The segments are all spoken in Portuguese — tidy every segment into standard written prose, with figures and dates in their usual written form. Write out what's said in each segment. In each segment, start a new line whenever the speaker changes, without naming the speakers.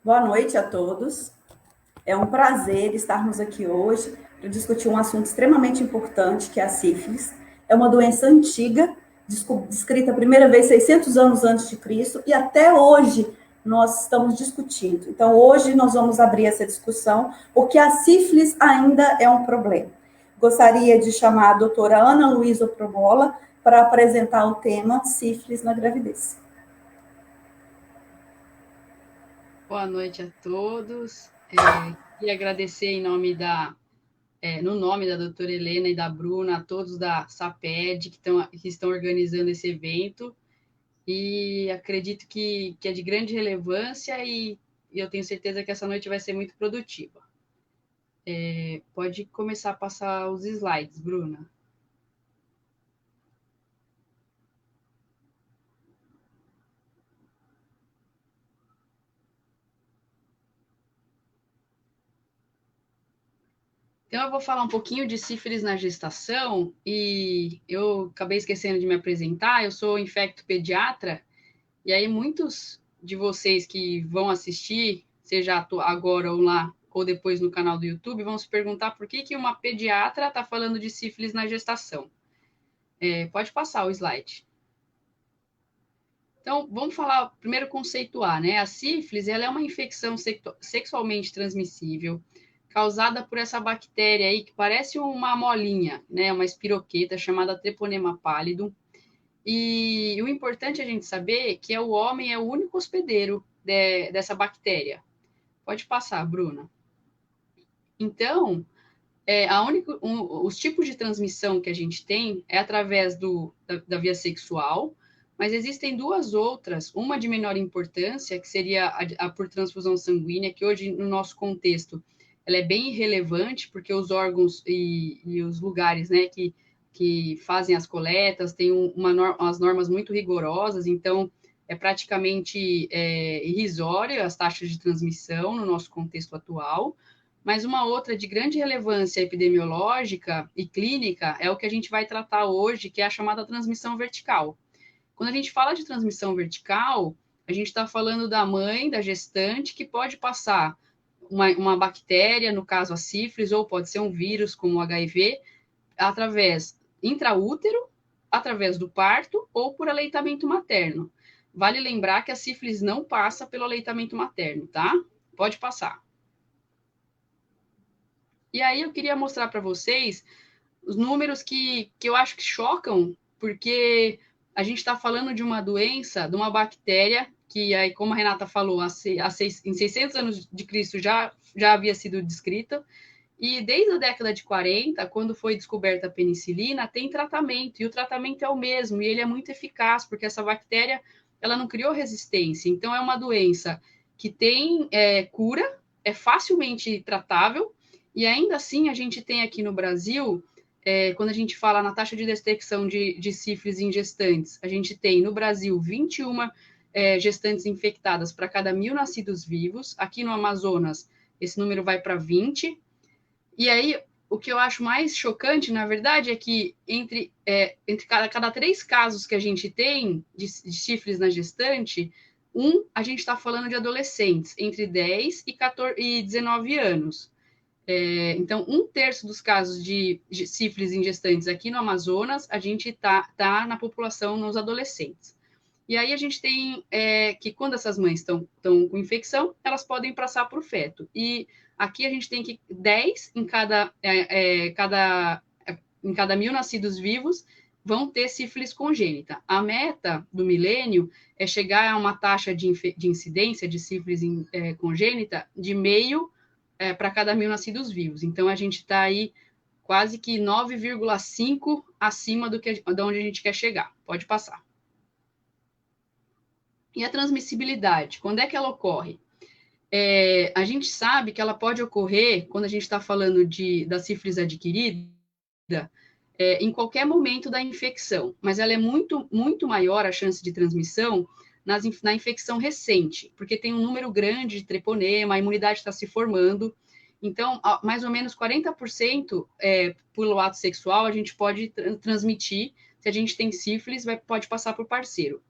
Boa noite a todos. É um prazer estarmos aqui hoje para discutir um assunto extremamente importante, que é a sífilis. É uma doença antiga, descrita a primeira vez 600 anos antes de Cristo, e até hoje nós estamos discutindo. Então, hoje nós vamos abrir essa discussão, porque a sífilis ainda é um problema. Gostaria de chamar a doutora Ana Luísa Promola para apresentar o tema sífilis na gravidez.
Boa noite a todos. Queria agradecer no nome da doutora Helena e da Bruna, a todos da SAPED que estão organizando esse evento. E acredito que é de grande relevância e eu tenho certeza que essa noite vai ser muito produtiva. Pode começar a passar os slides, Bruna. Então, eu vou falar um pouquinho de sífilis na gestação e eu acabei esquecendo de me apresentar. Eu sou infecto-pediatra. E aí, muitos de vocês que vão assistir, seja agora ou lá, ou depois no canal do YouTube, vão se perguntar por que uma pediatra está falando de sífilis na gestação. Pode passar o slide. Então, vamos falar, primeiro conceituar, né? A sífilis, ela é uma infecção sexualmente transmissível, causada por essa bactéria aí, que parece uma molinha, né? Uma espiroqueta, chamada Treponema pallidum. E o importante é a gente saber que o homem é o único hospedeiro dessa bactéria. Pode passar, Bruna. Então, os tipos de transmissão que a gente tem é através da via sexual, mas existem duas outras, uma de menor importância, que seria a por transfusão sanguínea, que hoje, no nosso contexto, ela é bem irrelevante, porque os órgãos e os lugares, né, que fazem as coletas têm umas normas muito rigorosas, então é praticamente irrisório as taxas de transmissão no nosso contexto atual. Mas uma outra de grande relevância epidemiológica e clínica é o que a gente vai tratar hoje, que é a chamada transmissão vertical. Quando a gente fala de transmissão vertical, a gente está falando da mãe, da gestante, que pode passar uma bactéria, no caso a sífilis, ou pode ser um vírus, como o HIV, através intraútero, através do parto ou por aleitamento materno. Vale lembrar que a sífilis não passa pelo aleitamento materno, tá? Pode passar. E aí eu queria mostrar para vocês os números que eu acho que chocam, porque a gente está falando de uma doença, de uma bactéria, que aí, como a Renata falou, em 600 anos de Cristo já havia sido descrita, e desde a década de 40, quando foi descoberta a penicilina, tem tratamento, e o tratamento é o mesmo, e ele é muito eficaz, porque essa bactéria ela não criou resistência, então é uma doença que tem cura, é facilmente tratável, e ainda assim a gente tem aqui no Brasil, quando a gente fala na taxa de detecção de sífilis em gestantes, a gente tem no Brasil 21 gestantes infectadas para cada 1.000 nascidos vivos, aqui no Amazonas esse número vai para 20, e aí, o que eu acho mais chocante, na verdade, é que entre cada 3 casos que a gente tem de sífilis na gestante, a gente está falando de adolescentes entre 10 e 19 anos. Então, 1/3 dos casos de sífilis em gestantes aqui no Amazonas, a gente tá na população nos adolescentes. E aí a gente tem que quando essas mães estão com infecção, elas podem passar para o feto. E aqui a gente tem que 10 em cada 1.000 nascidos vivos vão ter sífilis congênita. A meta do milênio é chegar a uma taxa de incidência de sífilis congênita de meio para cada 1.000 nascidos vivos. Então a gente está aí quase que 9,5 acima de onde a gente quer chegar. Pode passar. E a transmissibilidade, quando é que ela ocorre? A gente sabe que ela pode ocorrer, quando a gente está falando da sífilis adquirida, em qualquer momento da infecção, mas ela é muito, muito maior a chance de transmissão na infecção recente, porque tem um número grande de treponema, a imunidade está se formando, então, mais ou menos 40% pelo ato sexual a gente pode transmitir, se a gente tem sífilis, pode passar para o parceiro.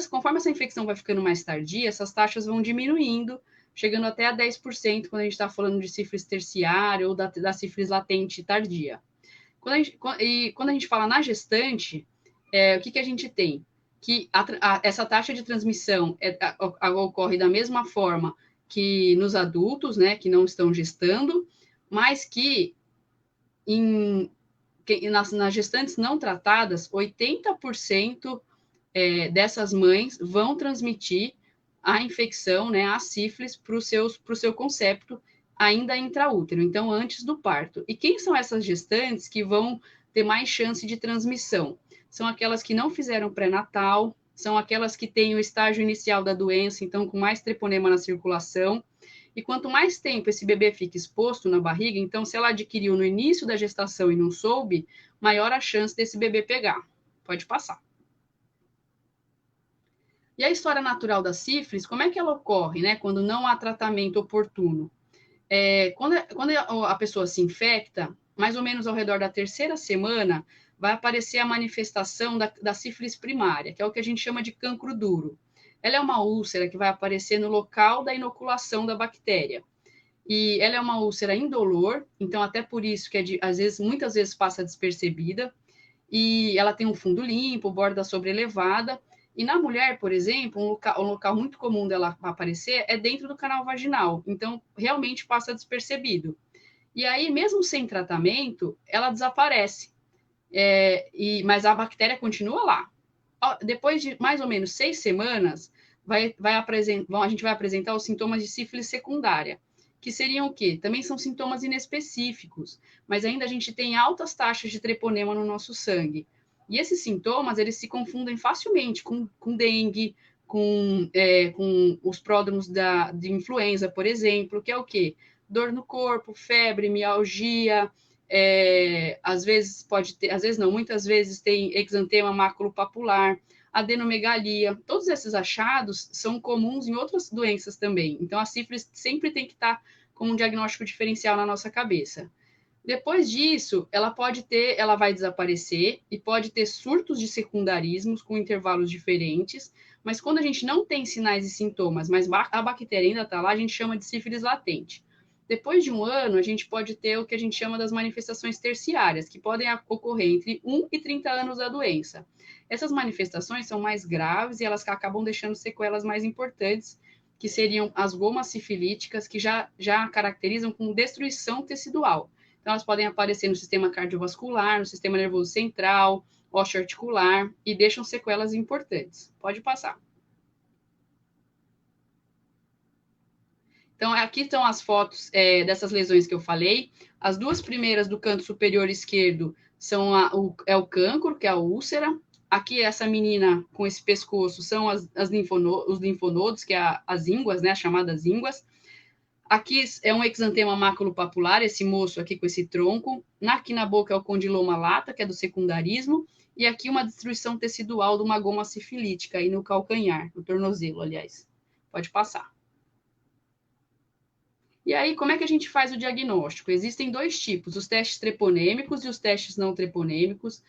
Conforme essa infecção vai ficando mais tardia, essas taxas vão diminuindo, chegando até a 10% quando a gente está falando de sífilis terciária ou da sífilis latente tardia. Quando a gente fala na gestante, o que a gente tem? Que essa taxa de transmissão ocorre da mesma forma que nos adultos, né, que não estão gestando, mas que nas gestantes não tratadas, 80% dessas mães vão transmitir a infecção, né, a sífilis, para o seu concepto ainda intraútero, então antes do parto. E quem são essas gestantes que vão ter mais chance de transmissão? São aquelas que não fizeram pré-natal, são aquelas que têm o estágio inicial da doença, então com mais treponema na circulação. E quanto mais tempo esse bebê fica exposto na barriga, então se ela adquiriu no início da gestação e não soube, maior a chance desse bebê pegar. Pode passar. E a história natural da sífilis, como é que ela ocorre, né, quando não há tratamento oportuno? Quando a pessoa se infecta, mais ou menos ao redor da 3ª semana, vai aparecer a manifestação da sífilis primária, que é o que a gente chama de cancro duro. Ela é uma úlcera que vai aparecer no local da inoculação da bactéria. E ela é uma úlcera indolor, então até por isso que muitas vezes passa despercebida. E ela tem um fundo limpo, borda sobrelevada. E na mulher, por exemplo, um local muito comum dela aparecer é dentro do canal vaginal. Então, realmente passa despercebido. E aí, mesmo sem tratamento, ela desaparece. Mas a bactéria continua lá. Depois de mais ou menos 6 semanas, a gente vai apresentar os sintomas de sífilis secundária, que seriam o quê? Também são sintomas inespecíficos, mas ainda a gente tem altas taxas de treponema no nosso sangue. E esses sintomas, eles se confundem facilmente com dengue, com os pródromos de influenza, por exemplo, que é o quê? Dor no corpo, febre, mialgia, às vezes pode ter, às vezes não, muitas vezes tem exantema maculopapular, adenomegalia. Todos esses achados são comuns em outras doenças também. Então, a sífilis sempre tem que estar como um diagnóstico diferencial na nossa cabeça. Depois disso, ela vai desaparecer e pode ter surtos de secundarismos com intervalos diferentes, mas quando a gente não tem sinais e sintomas, mas a bactéria ainda está lá, a gente chama de sífilis latente. Depois de um ano, a gente pode ter o que a gente chama das manifestações terciárias, que podem ocorrer entre 1 e 30 anos da doença. Essas manifestações são mais graves e elas acabam deixando sequelas mais importantes, que seriam as gomas sifilíticas, que já caracterizam com destruição tecidual. Então, elas podem aparecer no sistema cardiovascular, no sistema nervoso central, osteoarticular, e deixam sequelas importantes. Pode passar. Então, aqui estão as fotos dessas lesões que eu falei. As 2 primeiras do canto superior esquerdo são o cancro, que é a úlcera. Aqui, essa menina com esse pescoço são os linfonodos, que é as ínguas, né, as chamadas ínguas. Aqui é um exantema maculopapular, esse moço aqui com esse tronco. Aqui na boca é o condiloma lata, que é do secundarismo. E aqui uma destruição tecidual de uma goma sifilítica, aí no calcanhar, no tornozelo, aliás. Pode passar. E aí, como é que a gente faz o diagnóstico? Existem 2 tipos, os testes treponêmicos e os testes não treponêmicos.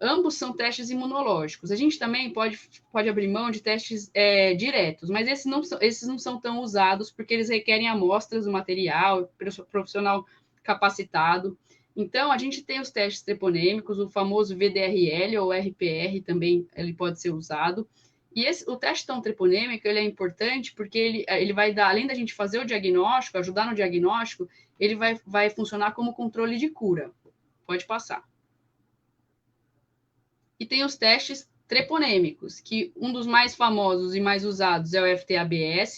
Ambos são testes imunológicos. A gente também pode abrir mão de testes diretos, mas esses não são tão usados porque eles requerem amostras do material, profissional capacitado. Então, a gente tem os testes treponêmicos, o famoso VDRL ou RPR também ele pode ser usado. E o teste tão treponêmico ele é importante porque ele vai dar, além da gente fazer o diagnóstico, ajudar no diagnóstico, ele vai funcionar como controle de cura. Pode passar. E tem os testes treponêmicos, que um dos mais famosos e mais usados é o FT-ABS,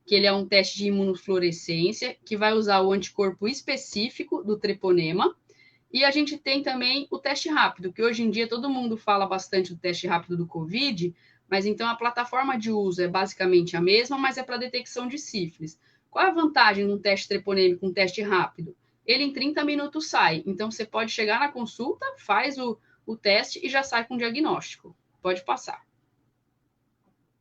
que ele é um teste de imunofluorescência, que vai usar o anticorpo específico do treponema. E a gente tem também o teste rápido, que hoje em dia todo mundo fala bastante do teste rápido do COVID, mas então a plataforma de uso é basicamente a mesma, mas é para detecção de sífilis. Qual é a vantagem de um teste treponêmico, um teste rápido? Ele em 30 minutos sai, então você pode chegar na consulta, faz o teste e já sai com o diagnóstico. Pode passar.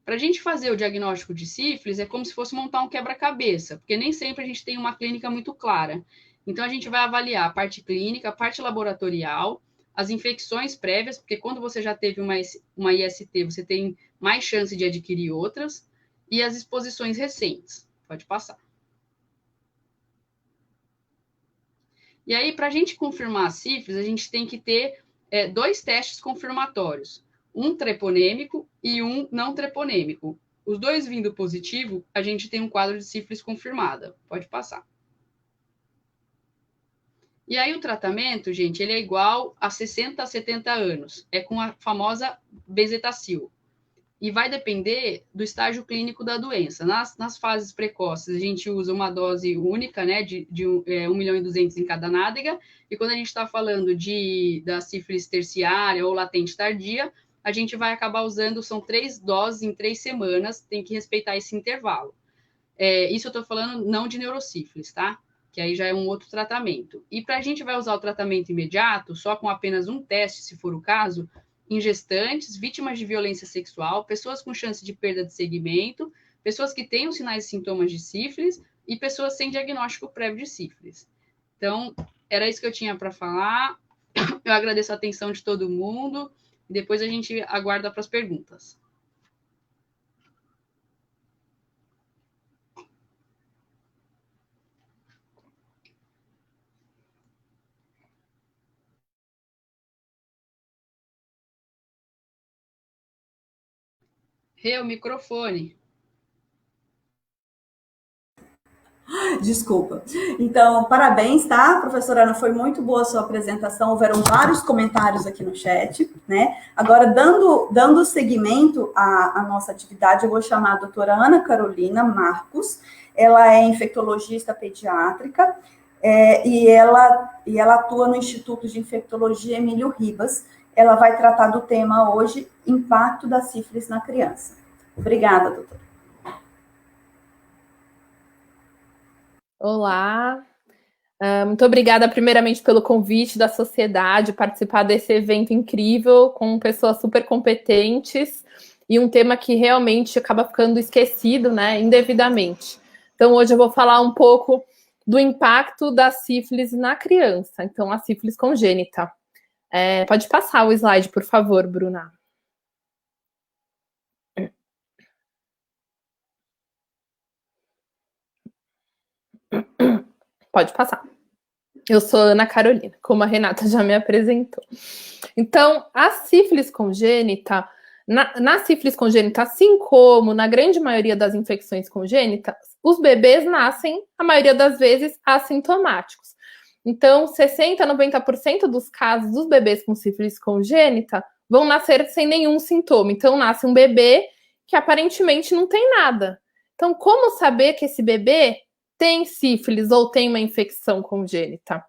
Para a gente fazer o diagnóstico de sífilis, é como se fosse montar um quebra-cabeça, porque nem sempre a gente tem uma clínica muito clara. Então, a gente vai avaliar a parte clínica, a parte laboratorial, as infecções prévias, porque quando você já teve uma IST, você tem mais chance de adquirir outras, e as exposições recentes. Pode passar. E aí, para a gente confirmar a sífilis, a gente tem que ter 2 testes confirmatórios, um treponêmico e um não treponêmico. Os 2 vindo positivo, a gente tem um quadro de sífilis confirmada. Pode passar. E aí o tratamento, gente, ele é igual a 60 a 70 anos. É com a famosa bezetacil. E vai depender do estágio clínico da doença. Nas fases precoces, a gente usa uma dose única, né, de 1 milhão e 200 em cada nádega. E quando a gente está falando da sífilis terciária ou latente tardia, a gente vai acabar usando, são 3 doses em 3 semanas, tem que respeitar esse intervalo. Isso eu estou falando não de neurosífilis, tá? Que aí já é um outro tratamento. E para a gente vai usar o tratamento imediato, só com apenas um teste, se for o caso, em gestantes, vítimas de violência sexual, pessoas com chance de perda de segmento, pessoas que têm os sinais e sintomas de sífilis e pessoas sem diagnóstico prévio de sífilis. Então, era isso que eu tinha para falar. Eu agradeço a atenção de todo mundo e depois a gente aguarda para as perguntas. O microfone.
Desculpa. Então, parabéns, tá, professora Ana? Foi muito boa a sua apresentação. Houveram vários comentários aqui no chat, né? Agora, dando seguimento à nossa atividade, eu vou chamar a doutora Ana Carolina Marcos. Ela é infectologista pediátrica e ela atua no Instituto de Infectologia Emílio Ribas. Ela vai tratar do tema hoje, impacto da sífilis na criança. Obrigada, doutora.
Olá, muito obrigada primeiramente pelo convite da sociedade, participar desse evento incrível com pessoas super competentes e um tema que realmente acaba ficando esquecido, né, indevidamente. Então hoje eu vou falar um pouco do impacto da sífilis na criança, então a sífilis congênita. Pode passar o slide, por favor, Bruna. Pode passar. Eu sou Ana Carolina, como a Renata já me apresentou. Então, a sífilis congênita, na sífilis congênita, assim como na grande maioria das infecções congênitas, os bebês nascem, a maioria das vezes, assintomáticos. Então, 60% a 90% dos casos dos bebês com sífilis congênita vão nascer sem nenhum sintoma. Então, nasce um bebê que aparentemente não tem nada. Então, como saber que esse bebê tem sífilis ou tem uma infecção congênita?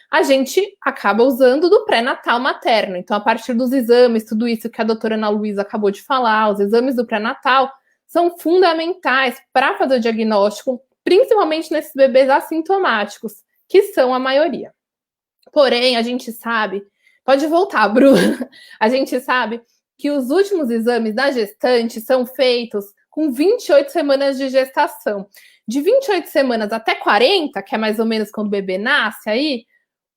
A gente acaba usando do pré-natal materno. Então, a partir dos exames, tudo isso que a doutora Ana Luísa acabou de falar, os exames do pré-natal são fundamentais para fazer o diagnóstico, principalmente nesses bebês assintomáticos, que são a maioria. Porém, a gente sabe, pode voltar, Bruna, a gente sabe que os últimos exames da gestante são feitos com 28 semanas de gestação. De 28 semanas até 40, que é mais ou menos quando o bebê nasce aí,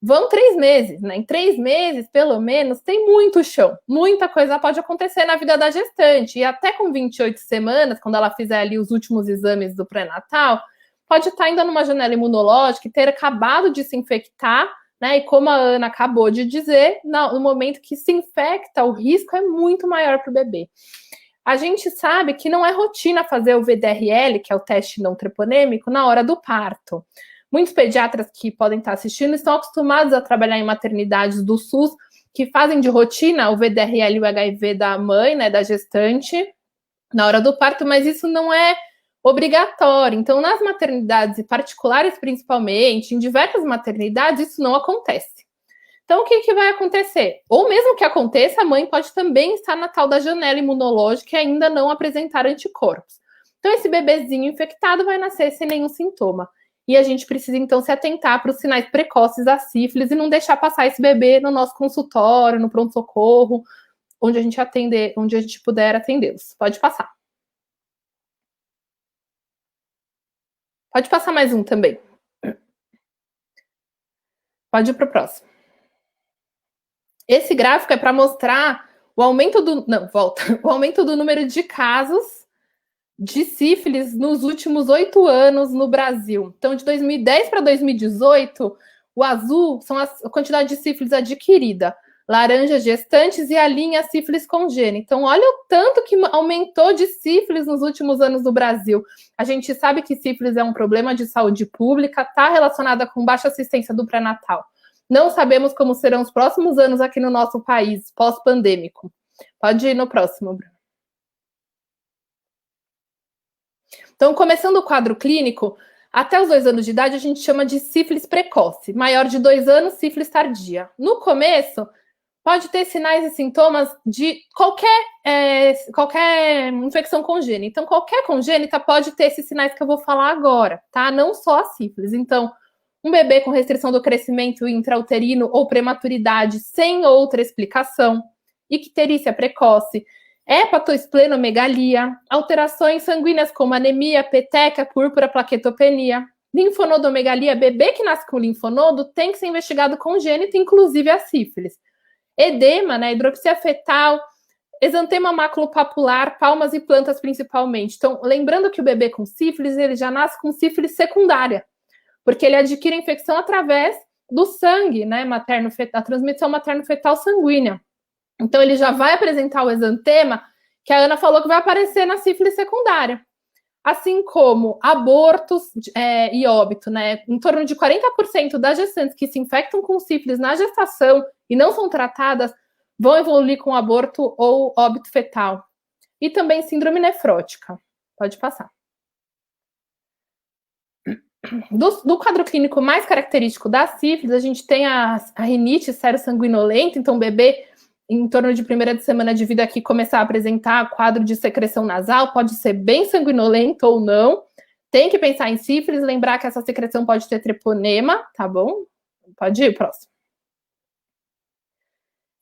vão 3 meses, né? Em 3 meses, pelo menos, tem muito chão. Muita coisa pode acontecer na vida da gestante. E até com 28 semanas, quando ela fizer ali os últimos exames do pré-natal, pode estar ainda numa janela imunológica e ter acabado de se infectar, né? E como a Ana acabou de dizer, no momento que se infecta, o risco é muito maior para o bebê. A gente sabe que não é rotina fazer o VDRL, que é o teste não treponêmico, na hora do parto. Muitos pediatras que podem estar assistindo estão acostumados a trabalhar em maternidades do SUS, que fazem de rotina o VDRL e o HIV da mãe, né, da gestante, na hora do parto, mas isso não é obrigatório. Então, nas maternidades particulares, principalmente, em diversas maternidades, isso não acontece. Então, o que vai acontecer? Ou mesmo que aconteça, a mãe pode também estar na tal da janela imunológica e ainda não apresentar anticorpos. Então, esse bebezinho infectado vai nascer sem nenhum sintoma. E a gente precisa, então, se atentar para os sinais precoces da sífilis e não deixar passar esse bebê no nosso consultório, no pronto-socorro, onde a gente puder atendê-los. Pode passar. Pode passar mais um também. Pode ir para o próximo. Esse gráfico é para mostrar o aumento do... Não, volta. O aumento do número de casos de sífilis nos últimos 8 anos no Brasil. Então, de 2010 para 2018, o azul são a quantidade de sífilis adquirida, laranja, gestantes, e a linha sífilis congênita. Então, olha o tanto que aumentou de sífilis nos últimos anos no Brasil. A gente sabe que sífilis é um problema de saúde pública, está relacionada com baixa assistência do pré-natal. Não sabemos como serão os próximos anos aqui no nosso país, pós-pandêmico. Pode ir no próximo, Bruno. Então, começando o quadro clínico, até os 2 anos de idade a gente chama de sífilis precoce. Maior de 2 anos, sífilis tardia. No começo, pode ter sinais e sintomas de qualquer infecção congênita. Então, qualquer congênita pode ter esses sinais que eu vou falar agora, tá? Não só a sífilis. Então, um bebê com restrição do crescimento intrauterino ou prematuridade sem outra explicação, icterícia precoce, hepatosplenomegalia, alterações sanguíneas como anemia, peteca, púrpura, plaquetopenia, linfonodomegalia, bebê que nasce com linfonodo tem que ser investigado congênito, inclusive a sífilis. Edema, né, hidropsia fetal, exantema maculopapular, palmas e plantas principalmente. Então, lembrando que o bebê com sífilis, ele já nasce com sífilis secundária, porque ele adquire a infecção através do sangue, né, materno-fetal, a transmissão materno-fetal sanguínea. Então, ele já vai apresentar o exantema, que a Ana falou que vai aparecer na sífilis secundária. Assim como abortos e óbito, né? Em torno de 40% das gestantes que se infectam com sífilis na gestação e não são tratadas vão evoluir com aborto ou óbito fetal. E também síndrome nefrótica. Pode passar. Do quadro clínico mais característico da sífilis, a gente tem a rinite serossanguinolenta, então o bebê em torno de primeira semana de vida aqui começar a apresentar quadro de secreção nasal, pode ser bem sanguinolento ou não. Tem que pensar em sífilis, lembrar que essa secreção pode ter treponema, tá bom? Pode ir, próximo.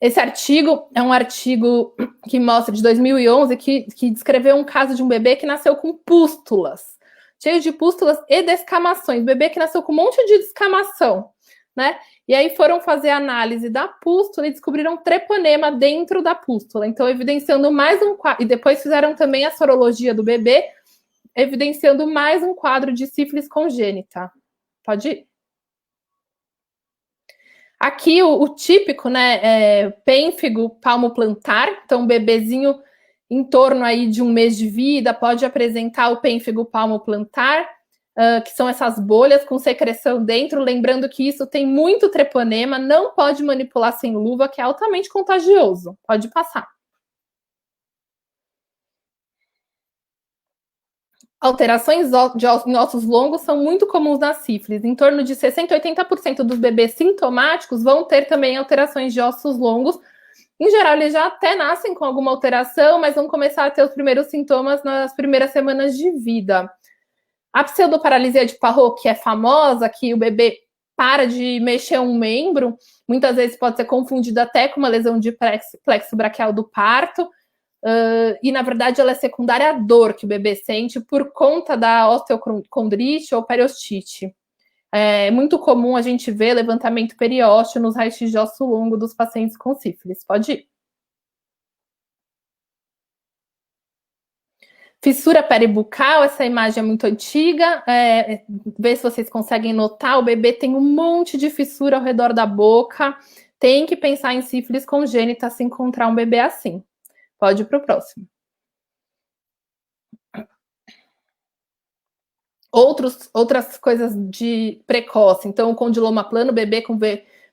Esse artigo é um artigo que mostra, de 2011, que descreveu um caso de um bebê que nasceu com pústulas, cheio de pústulas e descamações. Bebê que nasceu com um monte de descamação, né? E aí foram fazer a análise da pústula e descobriram treponema dentro da pústula. Então, evidenciando mais um quadro. E depois fizeram também a sorologia do bebê, evidenciando mais um quadro de sífilis congênita. Pode ir. Aqui o típico, né, pênfigo palmoplantar. Então, um bebezinho em torno aí de 1 mês de vida pode apresentar o pênfigo palmoplantar, que são essas bolhas com secreção dentro, lembrando que isso tem muito treponema, não pode manipular sem luva, que é altamente contagioso. Pode passar. Alterações em ossos longos são muito comuns na sífilis. Em torno de 60% a 80% dos bebês sintomáticos vão ter também alterações de ossos longos. Em geral, eles já até nascem com alguma alteração, mas vão começar a ter os primeiros sintomas nas primeiras semanas de vida. A pseudoparalisia de Parrot, que é famosa, que o bebê para de mexer um membro, muitas vezes pode ser confundida até com uma lesão de plexo braquial do parto, e na verdade ela é secundária à dor que o bebê sente por conta da osteocondrite ou periostite. É muito comum a gente ver levantamento periósteo nos raios-x de osso longo dos pacientes com sífilis. Pode ir. Fissura peribucal, essa imagem é muito antiga, vê se vocês conseguem notar, o bebê tem um monte de fissura ao redor da boca, tem que pensar em sífilis congênita se encontrar um bebê assim. Pode ir para o próximo. Outras coisas de precoce, então o condiloma plano, bebê com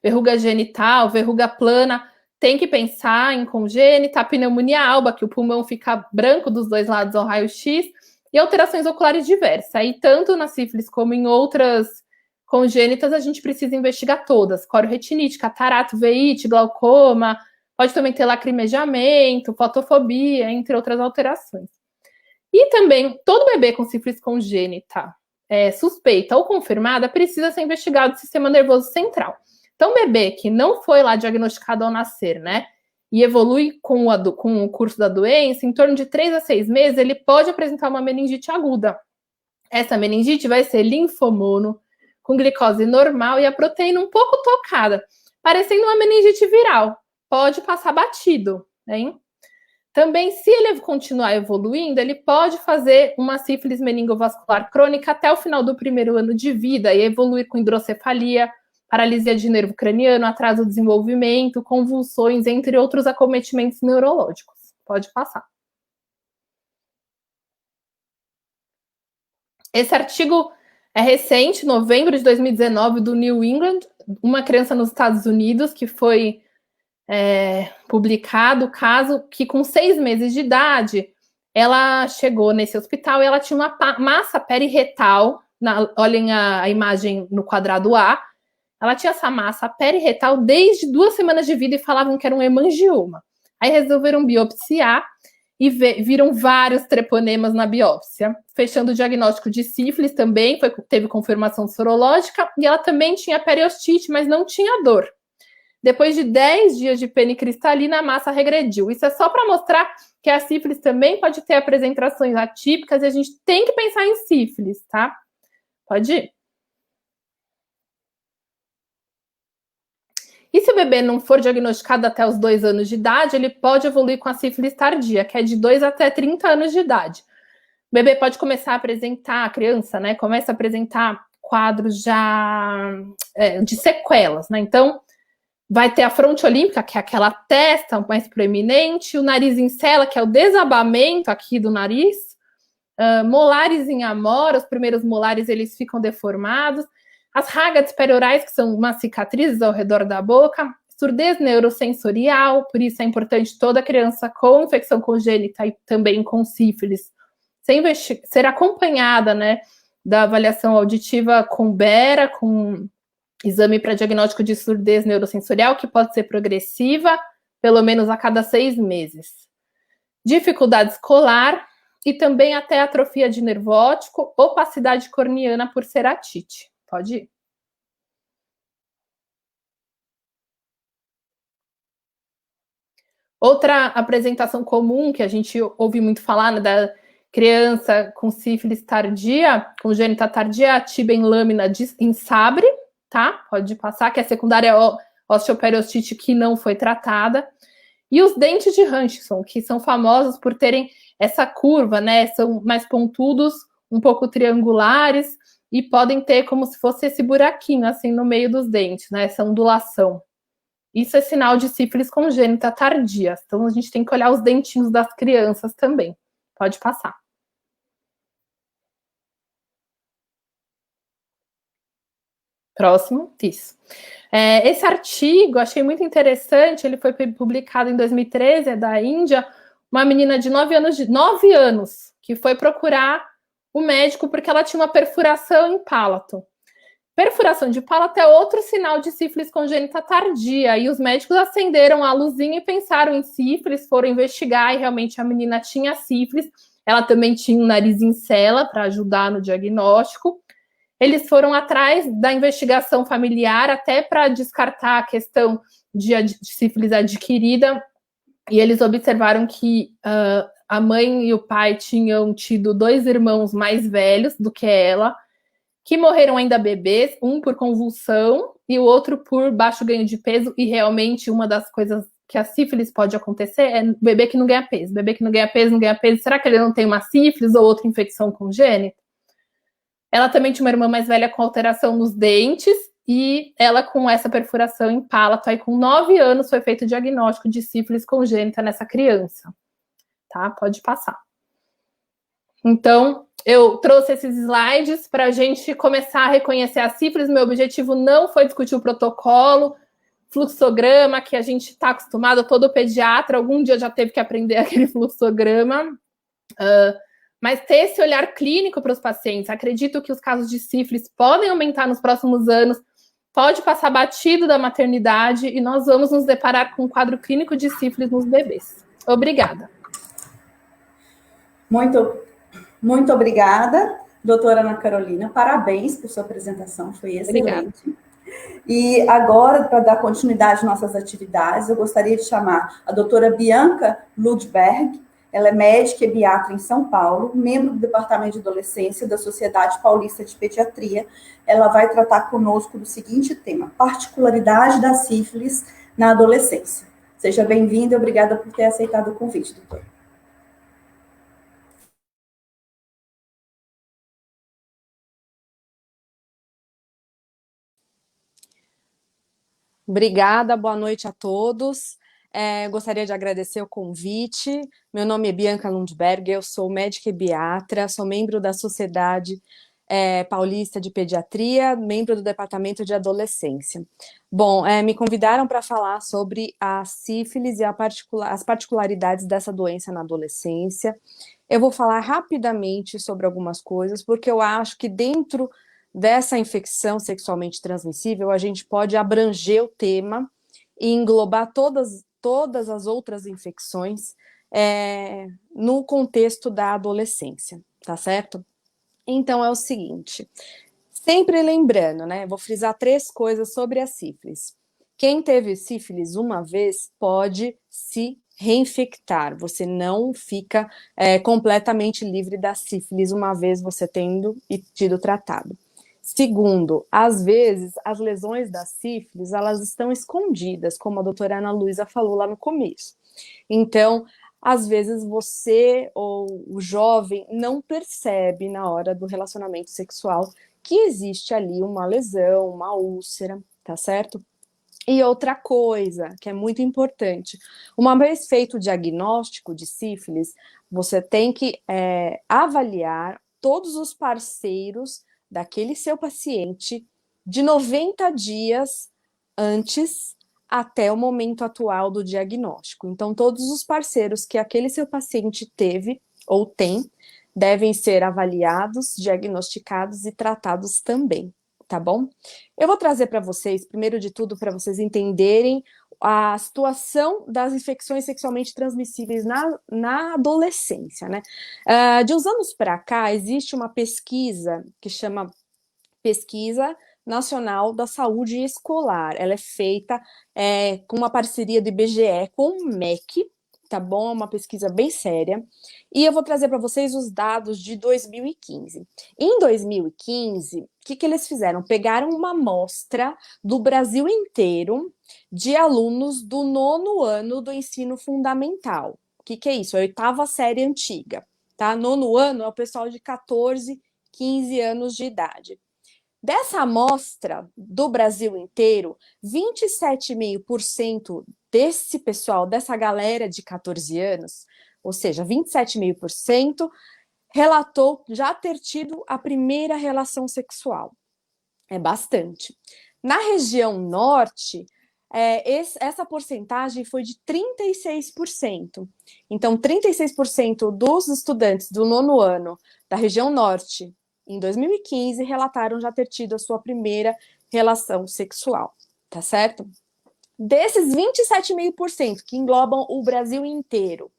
verruga genital, verruga plana, tem que pensar em congênita, pneumonia alba, que o pulmão fica branco dos 2 lados ao raio-x, e alterações oculares diversas. Aí, tanto na sífilis como em outras congênitas, a gente precisa investigar todas. Corioretinite, catarato, veite, glaucoma, pode também ter lacrimejamento, fotofobia, entre outras alterações. E também, todo bebê com sífilis congênita suspeita ou confirmada precisa ser investigado no sistema nervoso central. Então, bebê que não foi lá diagnosticado ao nascer, né, e evolui com o curso da doença, em torno de 3 a 6 meses, ele pode apresentar uma meningite aguda. Essa meningite vai ser linfomono, com glicose normal e a proteína um pouco tocada, parecendo uma meningite viral. Pode passar batido, hein? Também, se ele continuar evoluindo, ele pode fazer uma sífilis meningovascular crônica até o final do primeiro ano de vida e evoluir com hidrocefalia, paralisia de nervo craniano, atraso do desenvolvimento, convulsões, entre outros acometimentos neurológicos. Pode passar. Esse artigo é recente, novembro de 2019, do New England, uma criança nos Estados Unidos que foi publicado o caso que com 6 meses de idade ela chegou nesse hospital e ela tinha uma massa periretal, olhem a imagem no quadrado A, ela tinha essa massa periretal desde 2 semanas de vida e falavam que era um hemangioma. Aí resolveram biopsiar e viram vários treponemas na biópsia, fechando o diagnóstico de sífilis também, teve confirmação sorológica, e ela também tinha periostite, mas não tinha dor. Depois de 10 dias de penicristalina, a massa regrediu. Isso é só para mostrar que a sífilis também pode ter apresentações atípicas e a gente tem que pensar em sífilis, tá? Pode ir. E se o bebê não for diagnosticado até os 2 anos de idade, ele pode evoluir com a sífilis tardia, que é de 2 até 30 anos de idade. O bebê pode começar a apresentar, a criança, né, começa a apresentar quadros já de sequelas, né? Então, vai ter a fronte olímpica, que é aquela testa mais proeminente, o nariz em cela, que é o desabamento aqui do nariz, molares em amora, os primeiros molares eles ficam deformados, as rágades periorais, que são umas cicatrizes ao redor da boca, surdez neurosensorial, por isso é importante toda criança com infecção congênita e também com sífilis ser acompanhada, né, da avaliação auditiva com BERA, com exame para diagnóstico de surdez neurosensorial, que pode ser progressiva, pelo menos a cada 6 meses. Dificuldade escolar e também até atrofia de nervo óptico, opacidade corneana por ceratite. Pode ir. Outra apresentação comum que a gente ouve muito falar, né, da criança com sífilis tardia, congênita tardia, a tibia em lâmina em sabre, tá? Pode passar, que é secundária osteoperiostite que não foi tratada. E os dentes de Hutchinson, que são famosos por terem essa curva, né? São mais pontudos, um pouco triangulares, e podem ter como se fosse esse buraquinho, assim, no meio dos dentes, né? Essa ondulação. Isso é sinal de sífilis congênita tardia. Então, a gente tem que olhar os dentinhos das crianças também. Pode passar. Próximo, isso. Esse artigo, achei muito interessante, ele foi publicado em 2013, é da Índia, uma menina de 9 anos, que foi procurar o médico porque ela tinha uma perfuração em palato. Perfuração de palato é outro sinal de sífilis congênita tardia, e os médicos acenderam a luzinha e pensaram em sífilis, foram investigar, e realmente a menina tinha sífilis, ela também tinha um nariz em cela para ajudar no diagnóstico. Eles foram atrás da investigação familiar até para descartar a questão de sífilis adquirida, e eles observaram que a mãe e o pai tinham tido 2 irmãos mais velhos do que ela, que morreram ainda bebês, um por convulsão e o outro por baixo ganho de peso, e realmente uma das coisas que a sífilis pode acontecer é bebê que não ganha peso. Bebê que não ganha peso, será que ele não tem uma sífilis ou outra infecção congênita? Ela também tinha uma irmã mais velha com alteração nos dentes e ela com essa perfuração em palato. Aí com 9 anos foi feito o diagnóstico de sífilis congênita nessa criança. Tá? Pode passar. Então, eu trouxe esses slides para a gente começar a reconhecer a sífilis. Meu objetivo não foi discutir o protocolo, fluxograma, que a gente está acostumado, todo pediatra algum dia já teve que aprender aquele fluxograma. Mas ter esse olhar clínico para os pacientes. Acredito que os casos de sífilis podem aumentar nos próximos anos, pode passar batido da maternidade e nós vamos nos deparar com um quadro clínico de sífilis nos bebês. Obrigada.
Muito obrigada, doutora Ana Carolina. Parabéns por sua apresentação, foi excelente. Obrigada. E agora, para dar continuidade às nossas atividades, eu gostaria de chamar a doutora Bianca Ludberg. Ela é médica e pediatra em São Paulo, membro do Departamento de Adolescência da Sociedade Paulista de Pediatria. Ela vai tratar conosco do seguinte tema: particularidade da sífilis na adolescência. Seja bem-vindo e obrigada por ter aceitado o convite, doutor.
Obrigada, boa noite a todos. Gostaria de agradecer o convite. Meu nome é Bianca Lundberg, eu sou médica e pediatra, sou membro da Sociedade Paulista de Pediatria, membro do Departamento de Adolescência. Bom, me convidaram para falar sobre a sífilis e as particularidades dessa doença na adolescência. Eu vou falar rapidamente sobre algumas coisas, porque eu acho que dentro dessa infecção sexualmente transmissível, a gente pode abranger o tema e englobar todas as outras infecções no contexto da adolescência, tá certo? Então é o seguinte, sempre lembrando, né? Vou frisar 3 coisas sobre a sífilis. Quem teve sífilis uma vez pode se reinfectar, você não fica completamente livre da sífilis uma vez você tendo e tido tratado. Segundo, às vezes, as lesões da sífilis, elas estão escondidas, como a doutora Ana Luísa falou lá no começo. Então, às vezes você ou o jovem não percebe na hora do relacionamento sexual que existe ali uma lesão, uma úlcera, tá certo? E outra coisa que é muito importante, uma vez feito o diagnóstico de sífilis, você tem que avaliar todos os parceiros daquele seu paciente de 90 dias antes até o momento atual do diagnóstico. Então, todos os parceiros que aquele seu paciente teve ou tem devem ser avaliados, diagnosticados e tratados também, tá bom? Eu vou trazer para vocês, primeiro de tudo, para vocês entenderem a situação das infecções sexualmente transmissíveis na adolescência, né? De uns anos para cá, existe uma pesquisa que chama Pesquisa Nacional da Saúde Escolar. Ela é feita com uma parceria do IBGE com o MEC, tá bom? É uma pesquisa bem séria. E eu vou trazer para vocês os dados de 2015. Em 2015, o que eles fizeram? Pegaram uma amostra do Brasil inteiro de alunos do 9º ano do ensino fundamental. O que é isso? É a 8ª série antiga, tá? 9º ano é o pessoal de 14, 15 anos de idade. Dessa amostra do Brasil inteiro, 27,5% desse pessoal, dessa galera de 14 anos, ou seja, 27,5%, relatou já ter tido a primeira relação sexual. É bastante. Na região norte, essa porcentagem foi de 36%. Então, 36% dos estudantes do 9º ano da região norte, em 2015, relataram já ter tido a sua primeira relação sexual, tá certo? Desses 27,5% que englobam o Brasil inteiro,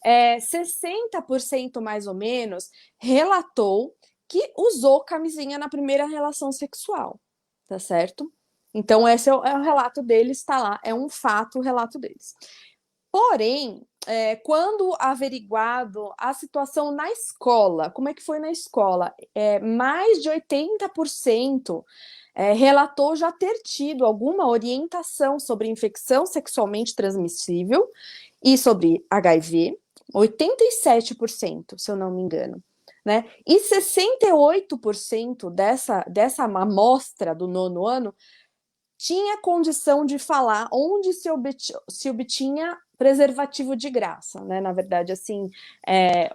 60% mais ou menos relatou que usou camisinha na primeira relação sexual, tá certo? Então, esse é o relato deles, tá lá, é um fato o relato deles. Porém, quando averiguado a situação na escola, como é que foi na escola? Mais de 80% relatou já ter tido alguma orientação sobre infecção sexualmente transmissível e sobre HIV, 87%, se eu não me engano. Né? E 68% dessa amostra do 9º ano tinha condição de falar onde se obtinha preservativo de graça, né? Na verdade, assim, é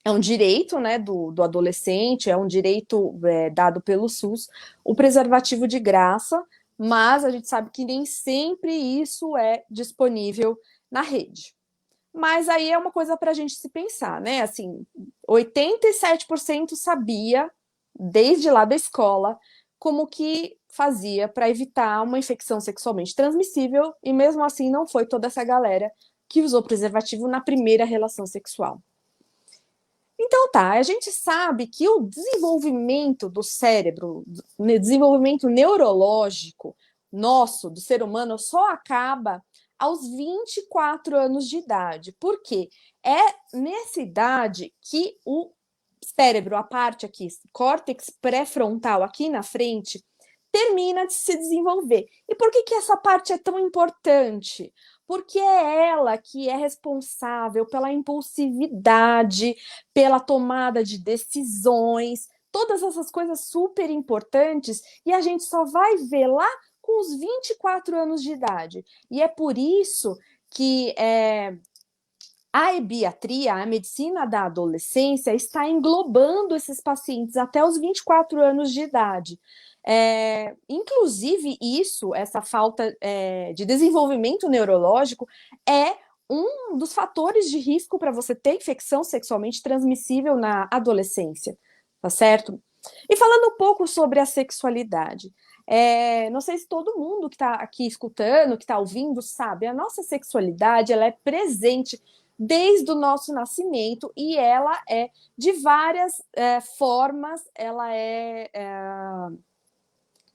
um direito, né, do adolescente, é um direito dado pelo SUS, o preservativo de graça, mas a gente sabe que nem sempre isso é disponível na rede. Mas aí é uma coisa para a gente se pensar, né? Assim, 87% sabia, desde lá da escola, como que fazia para evitar uma infecção sexualmente transmissível, e mesmo assim não foi toda essa galera que usou preservativo na primeira relação sexual. Então tá, a gente sabe que o desenvolvimento do cérebro, o desenvolvimento neurológico nosso, do ser humano, só acaba aos 24 anos de idade. Por quê? É nessa idade que o cérebro, a parte aqui, córtex pré-frontal, aqui na frente, termina de se desenvolver. E por que essa parte é tão importante? Porque é ela que é responsável pela impulsividade, pela tomada de decisões, todas essas coisas super importantes, e a gente só vai ver lá com os 24 anos de idade. E é por isso que a ebiatria, a medicina da adolescência, está englobando esses pacientes até os 24 anos de idade. Inclusive, essa falta de desenvolvimento neurológico é um dos fatores de risco para você ter infecção sexualmente transmissível na adolescência, tá certo? E falando um pouco sobre a sexualidade, não sei se todo mundo que está aqui escutando, que está ouvindo, sabe, a nossa sexualidade ela é presente desde o nosso nascimento e ela é de várias formas, ela é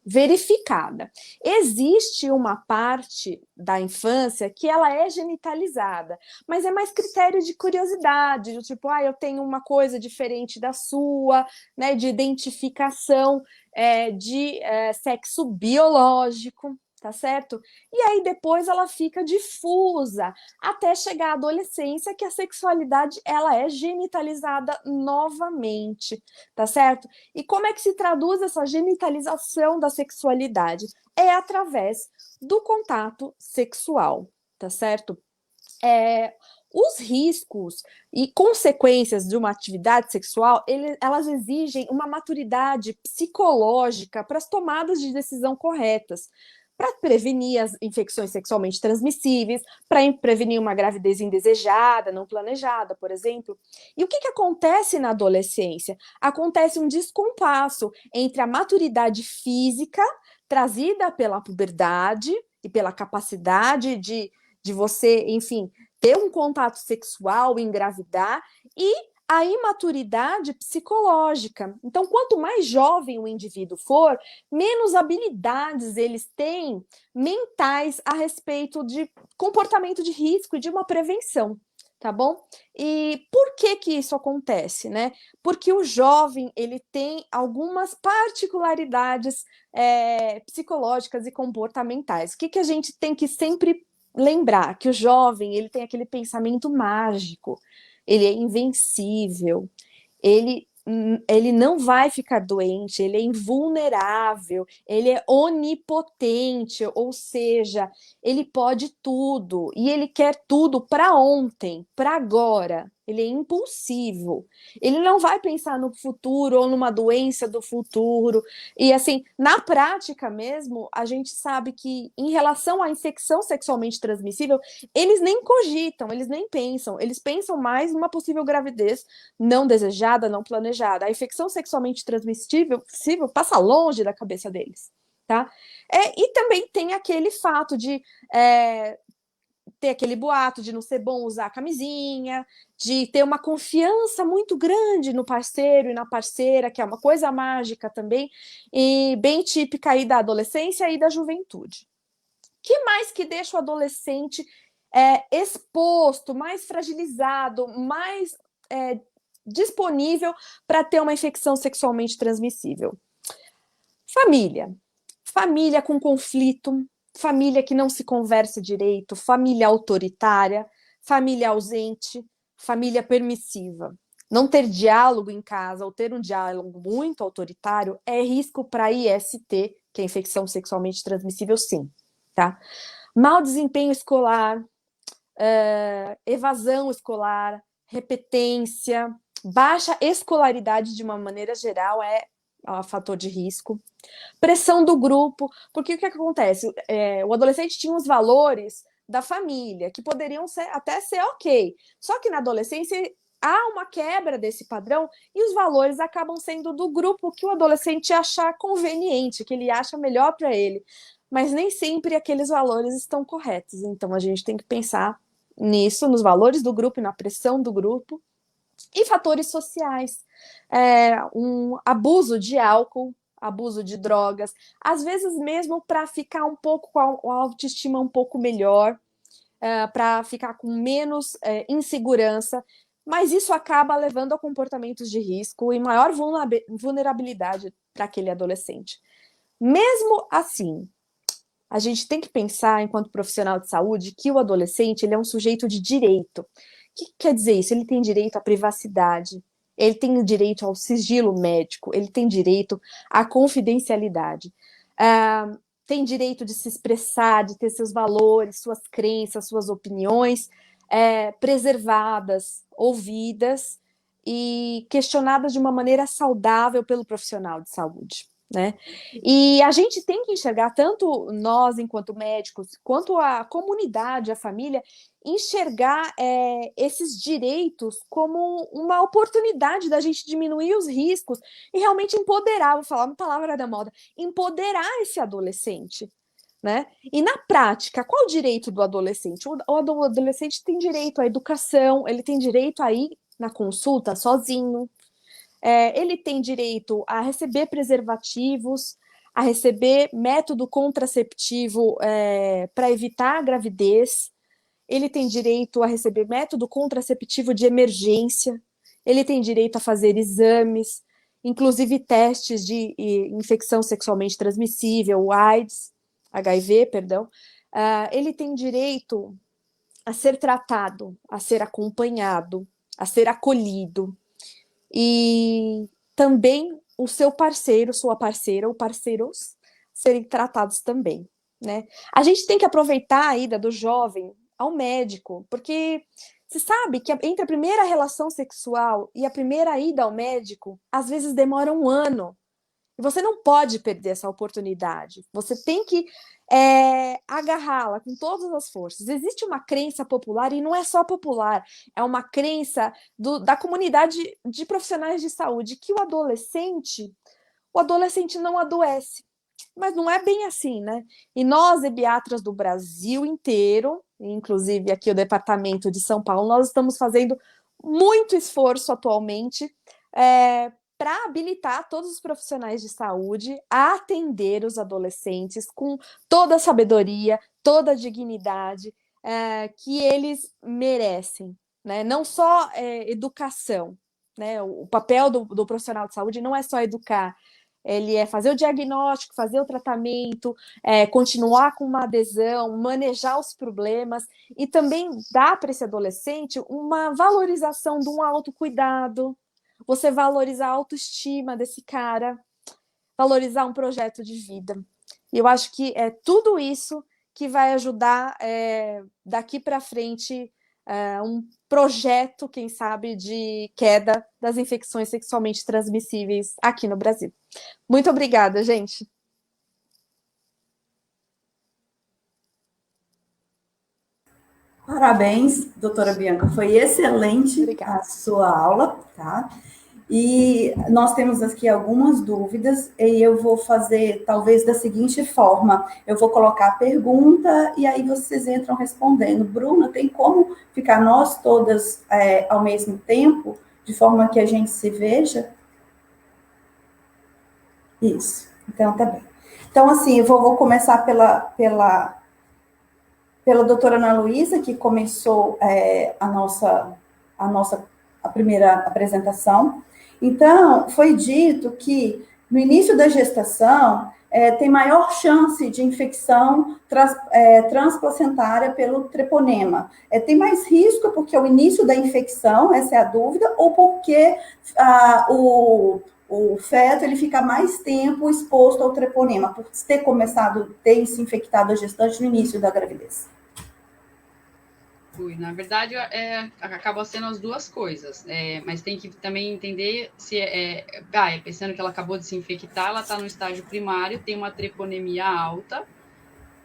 verificada. Existe uma parte da infância que ela é genitalizada, mas é mais critério de curiosidade, do tipo, eu tenho uma coisa diferente da sua, né, de identificação de sexo biológico, tá certo? E aí depois ela fica difusa até chegar à adolescência, que a sexualidade ela é genitalizada novamente, tá certo? E como é que se traduz essa genitalização da sexualidade? É através do contato sexual, tá certo? Os riscos e consequências de uma atividade sexual, elas exigem uma maturidade psicológica para as tomadas de decisão corretas, para prevenir as infecções sexualmente transmissíveis, para prevenir uma gravidez indesejada, não planejada, por exemplo. E o que acontece na adolescência? Acontece um descompasso entre a maturidade física, trazida pela puberdade e pela capacidade de você, enfim, ter um contato sexual, engravidar, e a imaturidade psicológica. Então, quanto mais jovem o indivíduo for, menos habilidades eles têm mentais a respeito de comportamento de risco e de uma prevenção, tá bom? E por que isso acontece, né? Porque o jovem, ele tem algumas particularidades psicológicas e comportamentais. O que a gente tem que sempre lembrar? Que o jovem, ele tem aquele pensamento mágico, ele é invencível, ele não vai ficar doente, ele é invulnerável, ele é onipotente, ou seja, ele pode tudo, e ele quer tudo para ontem, para agora. Ele é impulsivo, ele não vai pensar no futuro ou numa doença do futuro. E assim, na prática mesmo, a gente sabe que em relação à infecção sexualmente transmissível, eles nem cogitam, eles nem pensam, eles pensam mais numa possível gravidez não desejada, não planejada. A infecção sexualmente transmissível passa longe da cabeça deles, tá? E também tem aquele fato de ter aquele boato de não ser bom usar camisinha, de ter uma confiança muito grande no parceiro e na parceira, que é uma coisa mágica também, e bem típica aí da adolescência e da juventude. Que mais que deixa o adolescente exposto, mais fragilizado, mais disponível para ter uma infecção sexualmente transmissível? Família com conflito, família que não se conversa direito, família autoritária, família ausente, família permissiva. Não ter diálogo em casa ou ter um diálogo muito autoritário é risco para IST, que é infecção sexualmente transmissível, sim. Tá? Mau desempenho escolar, evasão escolar, repetência, baixa escolaridade de uma maneira geral é um fator de risco. Pressão do grupo, porque o que acontece? O adolescente tinha os valores da família, que poderiam até ser ok, só que na adolescência há uma quebra desse padrão e os valores acabam sendo do grupo que o adolescente achar conveniente, que ele acha melhor para ele, mas nem sempre aqueles valores estão corretos, então a gente tem que pensar nisso, nos valores do grupo e na pressão do grupo. E fatores sociais, um abuso de álcool, abuso de drogas, às vezes mesmo para ficar um pouco com a autoestima um pouco melhor, para ficar com menos insegurança, mas isso acaba levando a comportamentos de risco e maior vulnerabilidade para aquele adolescente. Mesmo assim, a gente tem que pensar, enquanto profissional de saúde, que o adolescente ele é um sujeito de direito. O que quer dizer isso? Ele tem direito à privacidade, ele tem direito ao sigilo médico, ele tem direito à confidencialidade, tem direito de se expressar, de ter seus valores, suas crenças, suas opiniões preservadas, ouvidas e questionadas de uma maneira saudável pelo profissional de saúde. Né? E a gente tem que enxergar, tanto nós, enquanto médicos, quanto a comunidade, a família, enxergar esses direitos como uma oportunidade da gente diminuir os riscos e realmente empoderar, vou falar uma palavra da moda, empoderar esse adolescente. Né? E na prática, qual o direito do adolescente? O adolescente tem direito à educação, ele tem direito a ir na consulta sozinho, ele tem direito a receber preservativos, a receber método contraceptivo para evitar a gravidez, ele tem direito a receber método contraceptivo de emergência, ele tem direito a fazer exames, inclusive testes de infecção sexualmente transmissível, HIV, perdão. Ele tem direito a ser tratado, a ser acompanhado, a ser acolhido. E também o seu parceiro, sua parceira ou parceiros serem tratados também, né? A gente tem que aproveitar a ida do jovem ao médico, porque você sabe que entre a primeira relação sexual e a primeira ida ao médico, às vezes demora 1 ano. E você não pode perder essa oportunidade. Você tem que agarrá-la com todas as forças. Existe uma crença popular, e não é só popular, é uma crença da comunidade de profissionais de saúde, que o adolescente não adoece. Mas não é bem assim, né? E nós, ebiatras do Brasil inteiro, inclusive aqui o departamento de São Paulo, nós estamos fazendo muito esforço atualmente para habilitar todos os profissionais de saúde a atender os adolescentes com toda a sabedoria, toda a dignidade que eles merecem, né? Não só educação, né? O papel do profissional de saúde não é só educar, ele é fazer o diagnóstico, fazer o tratamento, continuar com uma adesão, manejar os problemas e também dar para esse adolescente uma valorização de um autocuidado, você valorizar a autoestima desse cara, valorizar um projeto de vida. E eu acho que é tudo isso que vai ajudar daqui para frente um projeto, quem sabe, de queda das infecções sexualmente transmissíveis aqui no Brasil. Muito obrigada, gente.
Parabéns, doutora Bianca, foi excelente
Obrigada.
a sua aula, tá? E nós temos aqui algumas dúvidas, e eu vou fazer talvez da seguinte forma: eu vou colocar a pergunta e aí vocês entram respondendo. Bruna, tem como ficar nós todas ao mesmo tempo, de forma que a gente se veja? Isso, então tá bem. Então, assim, eu vou começar pela doutora Ana Luísa, que começou a primeira apresentação. Então, foi dito que no início da gestação tem maior chance de infecção transplacentária pelo treponema. Tem mais risco porque o início da infecção, essa é a dúvida, ou porque o feto ele fica mais tempo exposto ao treponema, por ter se infectado a gestante no início da gravidez.
Na verdade, acaba sendo as duas coisas, mas tem que também entender se pensando que ela acabou de se infectar, ela está no estágio primário, tem uma treponemia alta,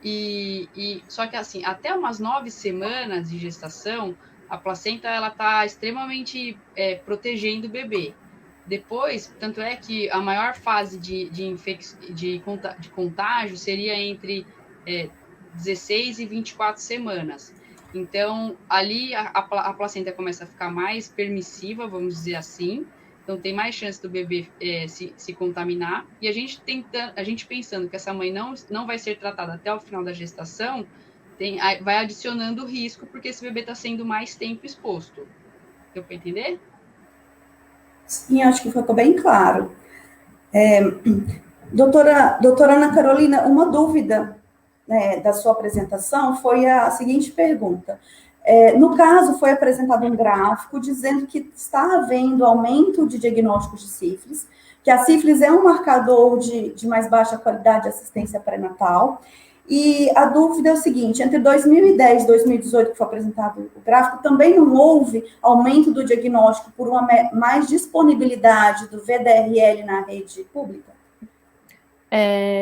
e só que assim, até umas 9 semanas de gestação, a placenta ela está extremamente protegendo o bebê. Depois, tanto é que a maior fase de contágio seria entre 16 e 24 semanas. Então, ali a placenta começa a ficar mais permissiva, vamos dizer assim. Então, tem mais chance do bebê se contaminar. E a gente pensando que essa mãe não vai ser tratada até o final da gestação, vai adicionando risco, porque esse bebê está sendo mais tempo exposto. Deu para entender?
Sim, acho que ficou bem claro. Doutora Ana Carolina, uma dúvida, né, da sua apresentação foi a seguinte pergunta. No caso, foi apresentado um gráfico dizendo que está havendo aumento de diagnósticos de sífilis, que a sífilis é um marcador de mais baixa qualidade de assistência pré-natal. E a dúvida é o seguinte: entre 2010 e 2018, que foi apresentado o gráfico, também não houve aumento do diagnóstico por uma mais disponibilidade do VDRL na rede pública?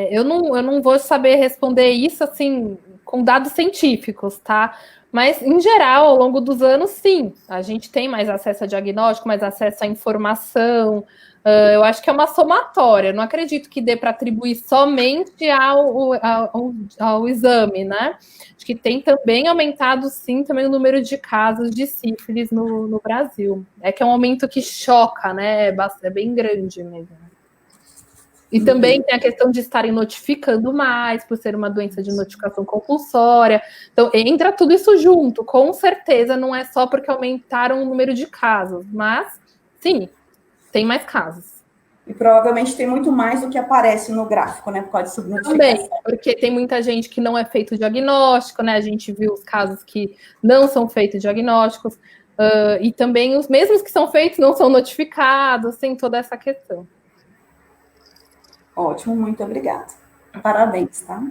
Eu não vou saber responder isso assim com dados científicos, tá? Mas, em geral, ao longo dos anos, sim, a gente tem mais acesso a diagnóstico, mais acesso à informação. Eu acho que é uma somatória. Eu não acredito que dê para atribuir somente ao exame, né? Acho que tem também aumentado, sim, também o número de casos de sífilis no Brasil. É que é um aumento que choca, né? É bem grande mesmo. E também tem a questão de estarem notificando mais, por ser uma doença de notificação compulsória. Então, entra tudo isso junto. Com certeza, não é só porque aumentaram o número de casos, mas, sim, tem mais casos.
E provavelmente tem muito mais do que aparece no gráfico, né? Por causa de subnotificação.
Também, porque tem muita gente que não é feito diagnóstico, né? A gente viu os casos que não são feitos diagnósticos, e também os mesmos que são feitos não são notificados, tem toda essa questão.
Ótimo, muito obrigada. Parabéns, tá?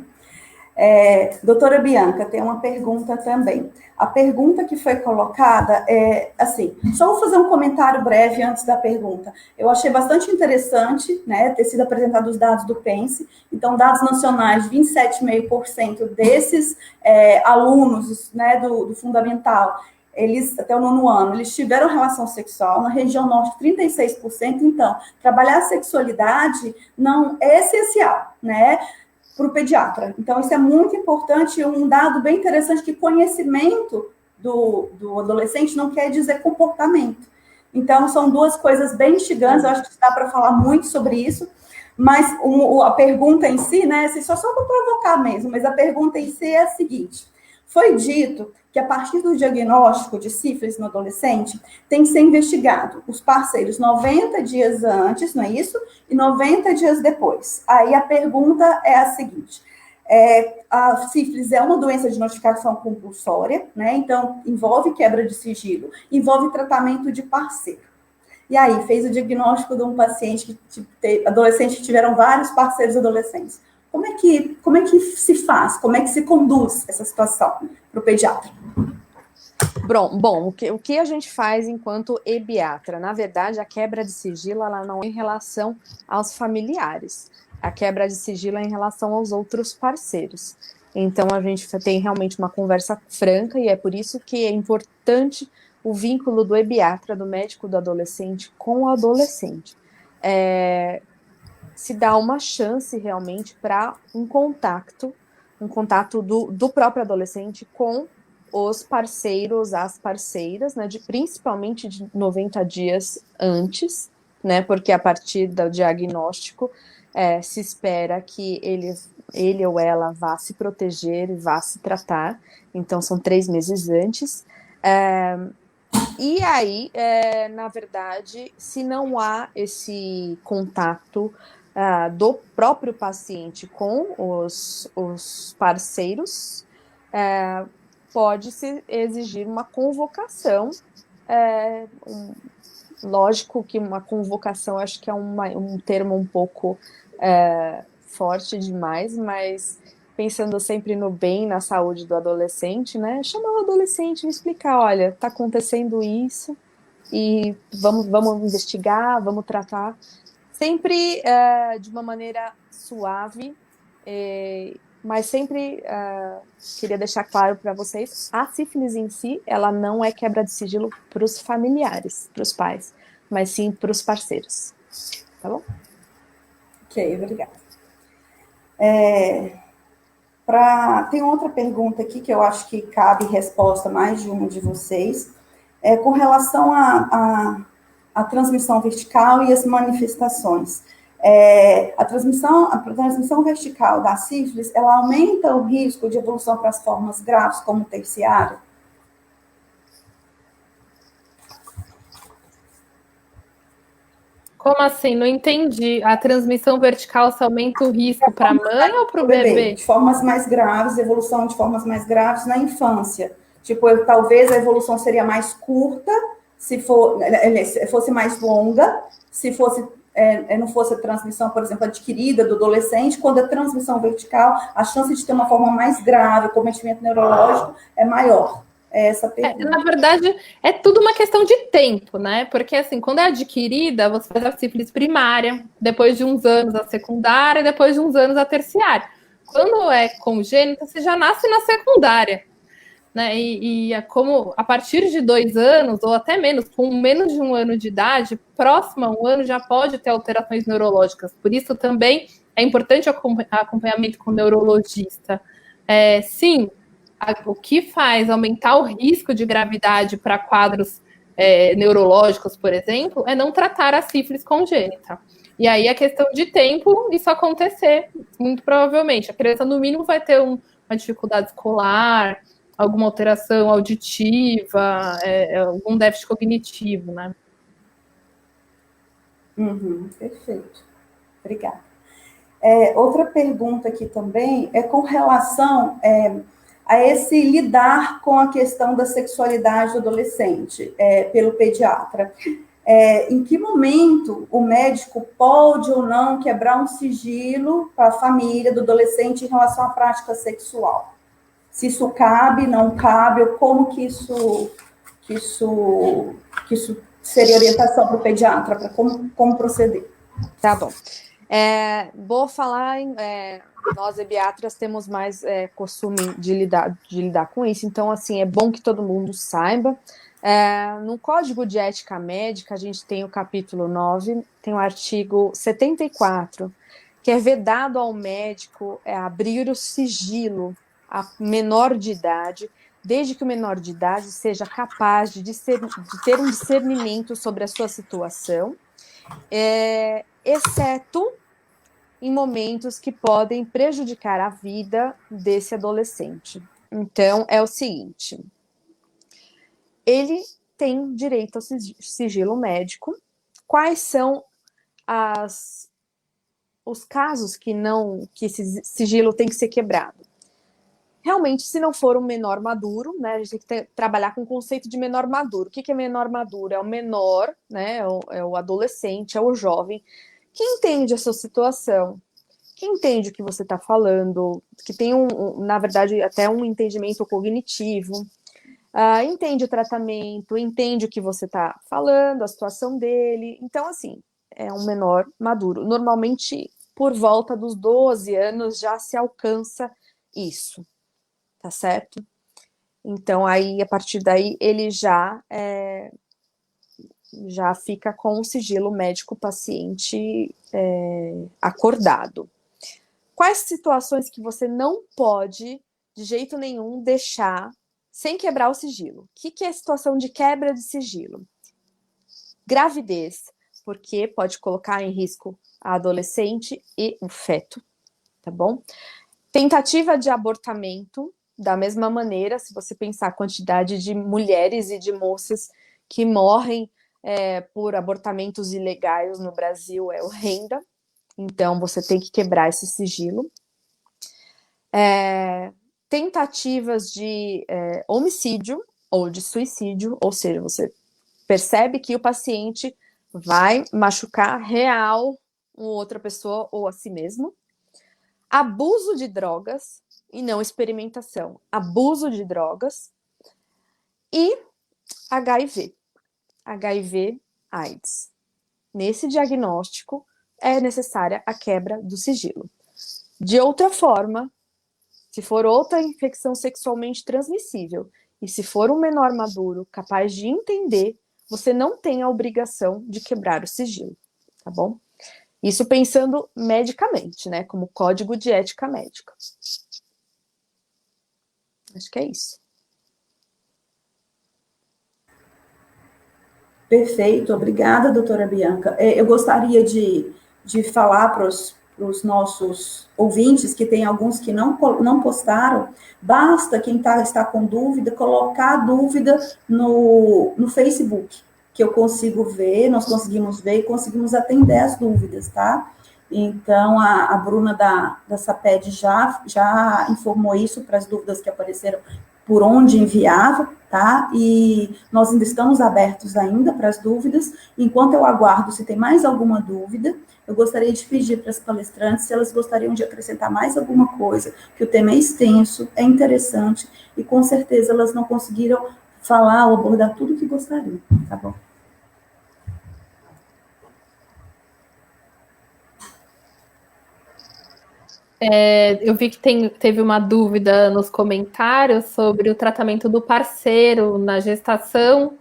Doutora Bianca, tem uma pergunta também. A pergunta que foi colocada é assim, só vou fazer um comentário breve antes da pergunta. Eu achei bastante interessante, né, ter sido apresentado os dados do PENSE. Então, dados nacionais, 27,5% desses alunos, né, do fundamental, eles, até o 9º ano, eles tiveram relação sexual, na região norte, 36%. Então, trabalhar a sexualidade não é essencial, né, para o pediatra. Então, isso é muito importante, um dado bem interessante, que conhecimento do adolescente não quer dizer comportamento. Então, são duas coisas bem instigantes, eu acho que dá para falar muito sobre isso, mas a pergunta em si, né, assim, só para provocar mesmo, mas a pergunta em si é a seguinte: foi dito que a partir do diagnóstico de sífilis no adolescente, tem que ser investigado os parceiros 90 dias antes, não é isso? E 90 dias depois. Aí a pergunta é a seguinte: a sífilis é uma doença de notificação compulsória, né? Então, envolve quebra de sigilo, envolve tratamento de parceiro. E aí, fez o diagnóstico de um paciente, adolescente que tiveram vários parceiros adolescentes. Como é que se faz? Como é que se conduz essa situação para o pediatra?
Bom, o que a gente faz enquanto ebiatra? Na verdade, a quebra de sigilo ela não é em relação aos familiares. A quebra de sigilo é em relação aos outros parceiros. Então, a gente tem realmente uma conversa franca e é por isso que é importante o vínculo do ebiatra, do médico do adolescente, com o adolescente. Se dá uma chance realmente para um contato do próprio adolescente com os parceiros, as parceiras, né, principalmente de 90 dias antes, né, porque a partir do diagnóstico se espera que ele ou ela vá se proteger e vá se tratar, então são 3 meses antes. E aí, na verdade, se não há esse contato do próprio paciente com os parceiros, pode-se exigir uma convocação. Lógico que uma convocação, acho que é um termo um pouco forte demais, mas pensando sempre no bem, na saúde do adolescente, né? Chamar o adolescente e explicar, olha, está acontecendo isso e vamos investigar, vamos tratar. Sempre de uma maneira suave, mas sempre queria deixar claro para vocês, a sífilis em si, ela não é quebra de sigilo para os familiares, para os pais, mas sim para os parceiros. Tá bom?
Ok, obrigada. Tem outra pergunta aqui que eu acho que cabe resposta mais de um de vocês, com relação à transmissão vertical e as manifestações. A transmissão vertical da sífilis, ela aumenta o risco de evolução para as formas graves, como terciário?
Como assim? Não entendi. A transmissão vertical se aumenta o risco para a mãe ou para o bebê?
De formas mais graves, evolução de formas mais graves na infância. Tipo, talvez a evolução seria mais curta, se fosse mais longa, se fosse não fosse a transmissão, por exemplo, adquirida do adolescente. Quando a transmissão vertical, a chance de ter uma forma mais grave, cometimento neurológico, é maior. É essa pergunta.
Na verdade, é tudo uma questão de tempo, né? Porque, assim, quando é adquirida, você faz a sífilis primária, depois de uns anos a secundária, depois de uns anos a terciária. Quando é congênita, você já nasce na secundária, né? Como a partir de 2 anos, ou até menos, com menos de 1 ano de idade, próximo a 1 ano já pode ter alterações neurológicas. Por isso também é importante o acompanhamento com o neurologista. Sim, o que faz aumentar o risco de gravidade para quadros neurológicos, por exemplo, é não tratar a sífilis congênita. E aí a questão de tempo, isso acontecer, muito provavelmente. A criança, no mínimo, vai ter uma dificuldade escolar, alguma alteração auditiva, algum déficit cognitivo, né?
Perfeito. Obrigada. Outra pergunta aqui também é com relação a esse lidar com a questão da sexualidade do adolescente pelo pediatra. Em que momento o médico pode ou não quebrar um sigilo para a família do adolescente em relação à prática sexual? Se isso cabe, não cabe, ou como que isso seria orientação para o pediatra, para como proceder?
Tá bom. Vou falar, nós ebiatras temos mais costume de lidar com isso, então, assim, é bom que todo mundo saiba. No Código de Ética Médica, a gente tem o capítulo 9, tem o artigo 74, que é vedado ao médico abrir o sigilo a menor de idade, desde que o menor de idade seja capaz de ter um discernimento sobre a sua situação, exceto em momentos que podem prejudicar a vida desse adolescente. Então, é o seguinte: ele tem direito ao sigilo médico. Quais são os casos que esse sigilo tem que ser quebrado? Realmente, se não for um menor maduro, né, a gente tem que trabalhar com o conceito de menor maduro. O que é menor maduro? É o menor, né, é o adolescente, é o jovem, que entende a sua situação, que entende o que você está falando, que tem, na verdade, até um entendimento cognitivo, entende o tratamento, entende o que você está falando, a situação dele. Então, assim, é um menor maduro. Normalmente, por volta dos 12 anos, já se alcança isso. Tá certo? Então, aí, a partir daí, ele já fica com o sigilo médico-paciente acordado. Quais situações que você não pode, de jeito nenhum, deixar sem quebrar o sigilo? O que é a situação de quebra de sigilo? Gravidez, porque pode colocar em risco a adolescente e o feto, tá bom? Tentativa de abortamento, da mesma maneira, se você pensar a quantidade de mulheres e de moças que morrem por abortamentos ilegais no Brasil é horrenda, então você tem que quebrar esse sigilo. Tentativas de homicídio ou de suicídio, ou seja, você percebe que o paciente vai machucar real uma outra pessoa ou a si mesmo. Abuso de drogas, e não experimentação, abuso de drogas, e HIV, AIDS. Nesse diagnóstico, é necessária a quebra do sigilo. De outra forma, se for outra infecção sexualmente transmissível, e se for um menor maduro capaz de entender, você não tem a obrigação de quebrar o sigilo, tá bom? Isso pensando medicamente, né? Como Código de Ética Médica. Acho que é isso.
Perfeito, obrigada, doutora Bianca. Eu gostaria de falar para os nossos ouvintes, que tem alguns que não postaram, basta quem está com dúvida, colocar a dúvida no Facebook. que eu consigo ver, nós conseguimos ver e conseguimos atender as dúvidas, tá? Então, a Bruna da SAPED já informou isso para as dúvidas que apareceram, por onde enviava, tá? E nós ainda estamos abertos ainda para as dúvidas. Enquanto eu aguardo se tem mais alguma dúvida, eu gostaria de pedir para as palestrantes se elas gostariam de acrescentar mais alguma coisa, que o tema é extenso, é interessante, e com certeza elas não conseguiram falar ou abordar tudo o que gostariam, tá bom?
Eu vi que teve uma dúvida nos comentários sobre o tratamento do parceiro na gestação.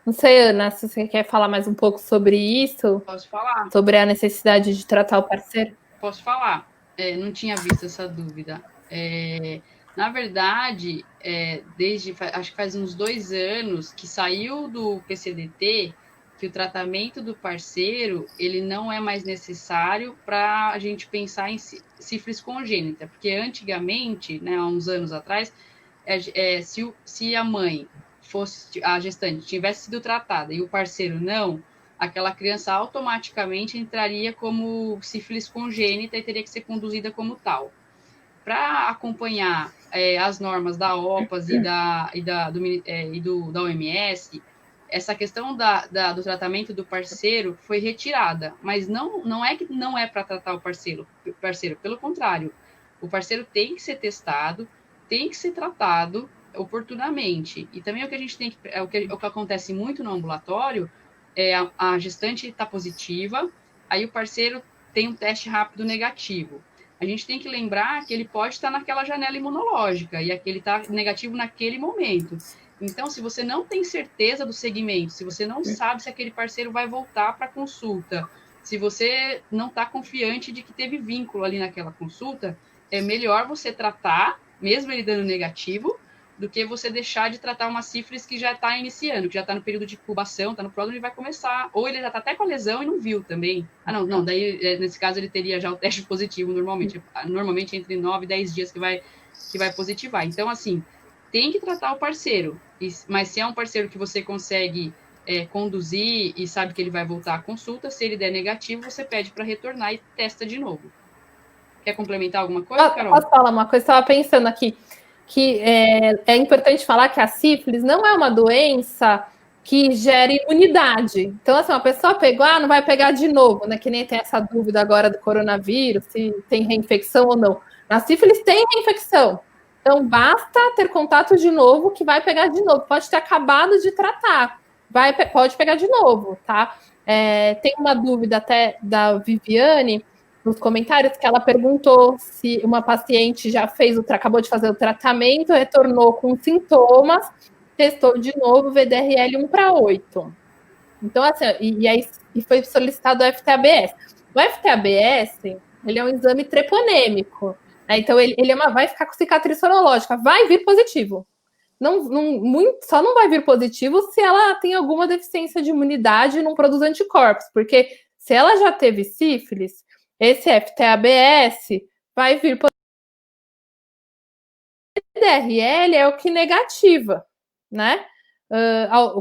Não sei, Ana, se você quer falar mais um pouco sobre isso.
Posso falar?
Sobre a necessidade de tratar o parceiro?
Posso falar. Não tinha visto essa dúvida. Na verdade, acho que faz uns 2 anos que saiu do PCDT que o tratamento do parceiro ele não é mais necessário para a gente pensar em sífilis congênita, porque antigamente, né, há uns anos atrás, se a mãe fosse, a gestante tivesse sido tratada e o parceiro não, aquela criança automaticamente entraria como sífilis congênita e teria que ser conduzida como tal. Para acompanhar as normas da OPAS e da OMS, essa questão do tratamento do parceiro foi retirada, mas não é que não é para tratar o parceiro, pelo contrário, o parceiro tem que ser testado, tem que ser tratado oportunamente. E também o que a gente tem que, o que acontece muito no ambulatório é a gestante está positiva, aí o parceiro tem um teste rápido negativo. A gente tem que lembrar que ele pode estar naquela janela imunológica e aquele está negativo naquele momento. Então, se você não tem certeza do segmento, se você não sabe se aquele parceiro vai voltar para a consulta, se você não está confiante de que teve vínculo ali naquela consulta, é melhor você tratar, mesmo ele dando negativo, do que você deixar de tratar uma sífilis que já está iniciando, que já está no período de incubação, está no pródromo e vai começar. Ou ele já está até com a lesão e não viu também. Não, daí nesse caso ele teria já o teste positivo normalmente entre 9 e 10 dias que vai positivar. Então, assim, tem que tratar o parceiro, mas se é um parceiro que você consegue conduzir e sabe que ele vai voltar à consulta, se ele der negativo, você pede para retornar e testa de novo. Quer complementar alguma coisa, Carol?
Posso falar uma coisa? Estava pensando aqui que é importante falar que a sífilis não é uma doença que gera imunidade. Então, assim, uma pessoa pegou, não vai pegar de novo, né? Que nem tem essa dúvida agora do coronavírus, se tem reinfecção ou não. Na sífilis tem reinfecção. Então, basta ter contato de novo que vai pegar de novo. Pode ter acabado de tratar, pode pegar de novo, tá? Tem uma dúvida até da Viviane nos comentários que ela perguntou se uma paciente já acabou de fazer o tratamento, retornou com sintomas, testou de novo VDRL 1/8. Então, assim, e foi solicitado o FTABS. O FTABS, ele é um exame treponêmico. Então, ele vai ficar com cicatriz sorológica, vai vir positivo. Só não vai vir positivo se ela tem alguma deficiência de imunidade e não produz anticorpos, porque se ela já teve sífilis, esse FTABS vai vir positivo. O DRL é o que negativa, né?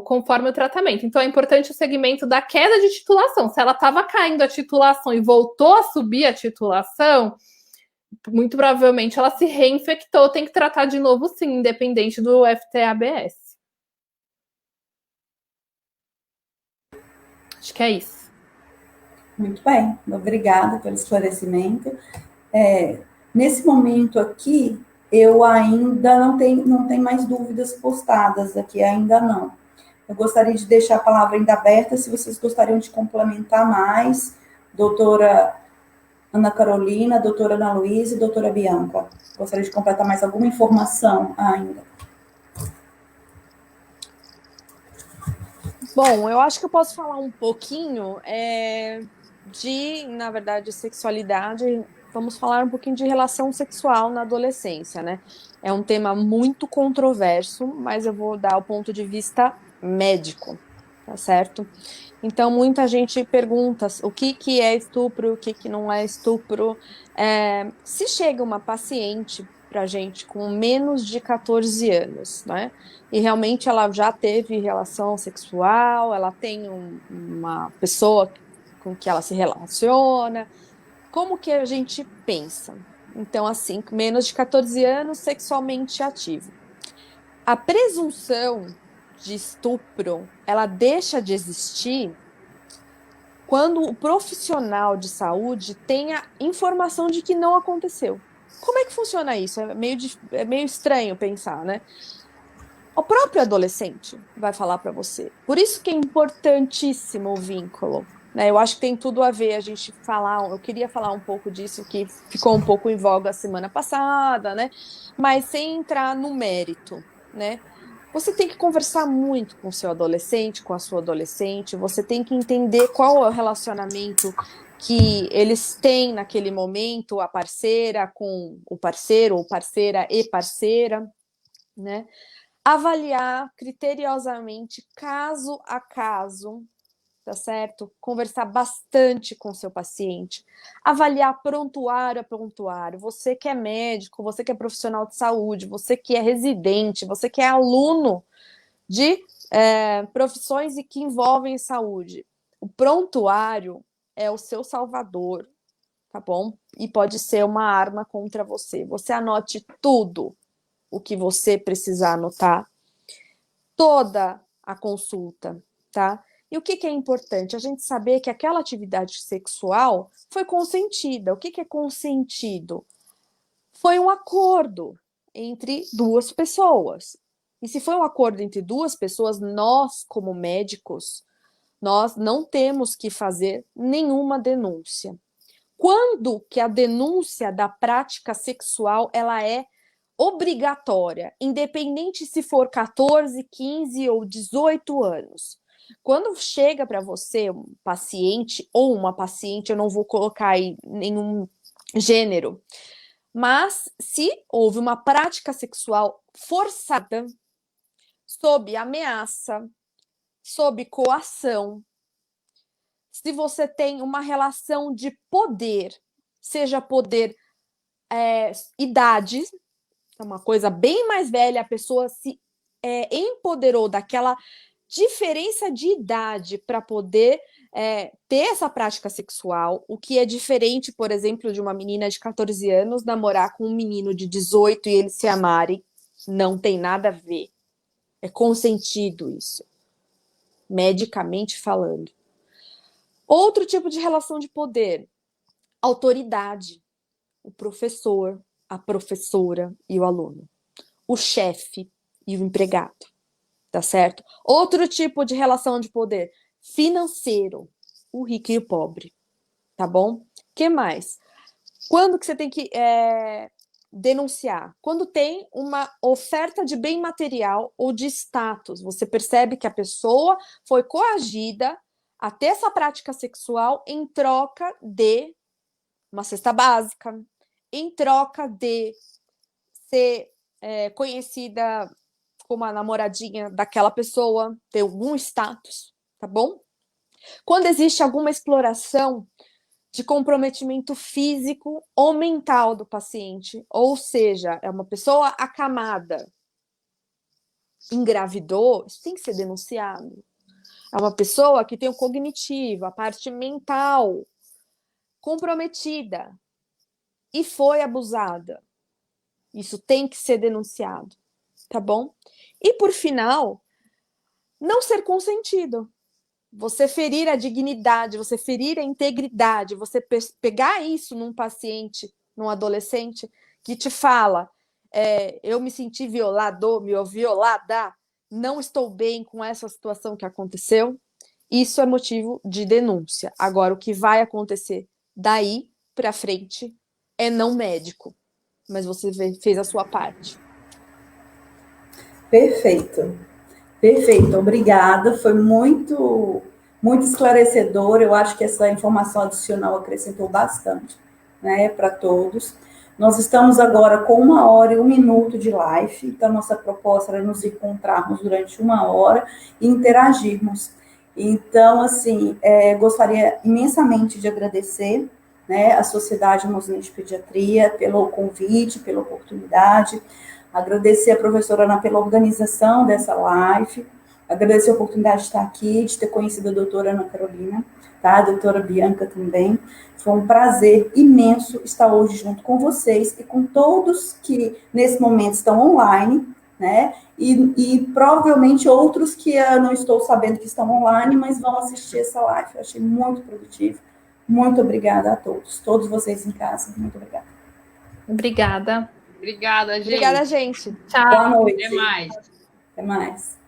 Conforme o tratamento. Então, é importante o segmento da queda de titulação. Se ela estava caindo a titulação e voltou a subir a titulação, muito provavelmente ela se reinfectou, tem que tratar de novo sim, independente do FTABS. Acho que é isso.
Muito bem, obrigada pelo esclarecimento. Nesse momento aqui, eu ainda não tenho mais dúvidas postadas aqui, ainda não. Eu gostaria de deixar a palavra ainda aberta, se vocês gostariam de complementar mais, doutora Ana Carolina, doutora Ana Luísa e doutora Bianca. Gostaria de completar mais alguma informação ainda.
Bom, eu acho que eu posso falar um pouquinho na verdade, sexualidade. Vamos falar um pouquinho de relação sexual na adolescência, né? É um tema muito controverso, mas eu vou dar o ponto de vista médico, tá certo? Então, muita gente pergunta o que é estupro, o que não é estupro. Se chega uma paciente para a gente com menos de 14 anos, né? E realmente ela já teve relação sexual, ela tem uma pessoa com que ela se relaciona. Como que a gente pensa? Então, assim, menos de 14 anos, sexualmente ativo. A presunção de estupro, ela deixa de existir quando o profissional de saúde tem a informação de que não aconteceu. Como é que funciona isso? É meio estranho pensar, né? O próprio adolescente vai falar para você. Por isso que é importantíssimo o vínculo. Né? Eu acho que tem tudo a ver a gente falar. Eu queria falar um pouco disso, que ficou um pouco em voga a semana passada, né? Mas sem entrar no mérito, né? Você tem que conversar muito com o seu adolescente, com a sua adolescente, você tem que entender qual é o relacionamento que eles têm naquele momento, a parceira com o parceiro, ou parceira e parceira, né? Avaliar criteriosamente, caso a caso, tá certo? Conversar bastante com o seu paciente, avaliar prontuário a prontuário. Você que é médico, você que é profissional de saúde, você que é residente, você que é aluno de profissões e que envolvem saúde. O prontuário é o seu salvador, tá bom? E pode ser uma arma contra você. Você anote tudo o que você precisar anotar, toda a consulta, tá? E o que é importante? A gente saber que aquela atividade sexual foi consentida. O que é consentido? Foi um acordo entre duas pessoas. E se foi um acordo entre duas pessoas, nós, como médicos, nós não temos que fazer nenhuma denúncia. Quando que a denúncia da prática sexual ela é obrigatória, independente se for 14, 15 ou 18 anos. Quando chega para você um paciente ou uma paciente, eu não vou colocar aí nenhum gênero, mas se houve uma prática sexual forçada, sob ameaça, sob coação, se você tem uma relação de poder, seja poder, idade, uma coisa bem mais velha, a pessoa se empoderou daquela diferença de idade para poder ter essa prática sexual, o que é diferente, por exemplo, de uma menina de 14 anos namorar com um menino de 18 e eles se amarem, não tem nada a ver. É consentido isso, medicamente falando. Outro tipo de relação de poder, autoridade, o professor, a professora e o aluno, o chefe e o empregado, tá certo? Outro tipo de relação de poder, financeiro, o rico e o pobre, tá bom? Que mais? Quando que você tem que denunciar? Quando tem uma oferta de bem material ou de status, você percebe que a pessoa foi coagida a ter essa prática sexual em troca de uma cesta básica, em troca de ser conhecida como a namoradinha daquela pessoa, ter algum status, tá bom? Quando existe alguma exploração de comprometimento físico ou mental do paciente, ou seja, é uma pessoa acamada, engravidou, isso tem que ser denunciado. É uma pessoa que tem o cognitivo, a parte mental comprometida e foi abusada. Isso tem que ser denunciado, tá bom? E por final, não ser consentido. Você ferir a dignidade, você ferir a integridade, você pegar isso num paciente, num adolescente, que te fala, eu me senti violado, me violada, não estou bem com essa situação que aconteceu, isso é motivo de denúncia. Agora, o que vai acontecer daí para frente é não médico, mas você fez a sua parte.
Perfeito, perfeito, obrigada, foi muito esclarecedor, eu acho que essa informação adicional acrescentou bastante, né, para todos. Nós estamos agora com 1 hora e 1 minuto de live, então nossa proposta era nos encontrarmos durante 1 hora e interagirmos. Então, assim, gostaria imensamente de agradecer, né, a Sociedade Amazonense de Pediatria, pelo convite, pela oportunidade. Agradecer a professora Ana pela organização dessa live. Agradecer a oportunidade de estar aqui, de ter conhecido a doutora Ana Carolina, tá? A doutora Bianca também. Foi um prazer imenso estar hoje junto com vocês e com todos que, nesse momento, estão online, né? E provavelmente outros que eu não estou sabendo que estão online, mas vão assistir essa live. Eu achei muito produtivo. Muito obrigada a todos vocês em casa. Muito obrigada.
Obrigada.
Obrigada, gente.
Obrigada, gente.
Tchau.
Boa noite.
Até mais.
Até mais.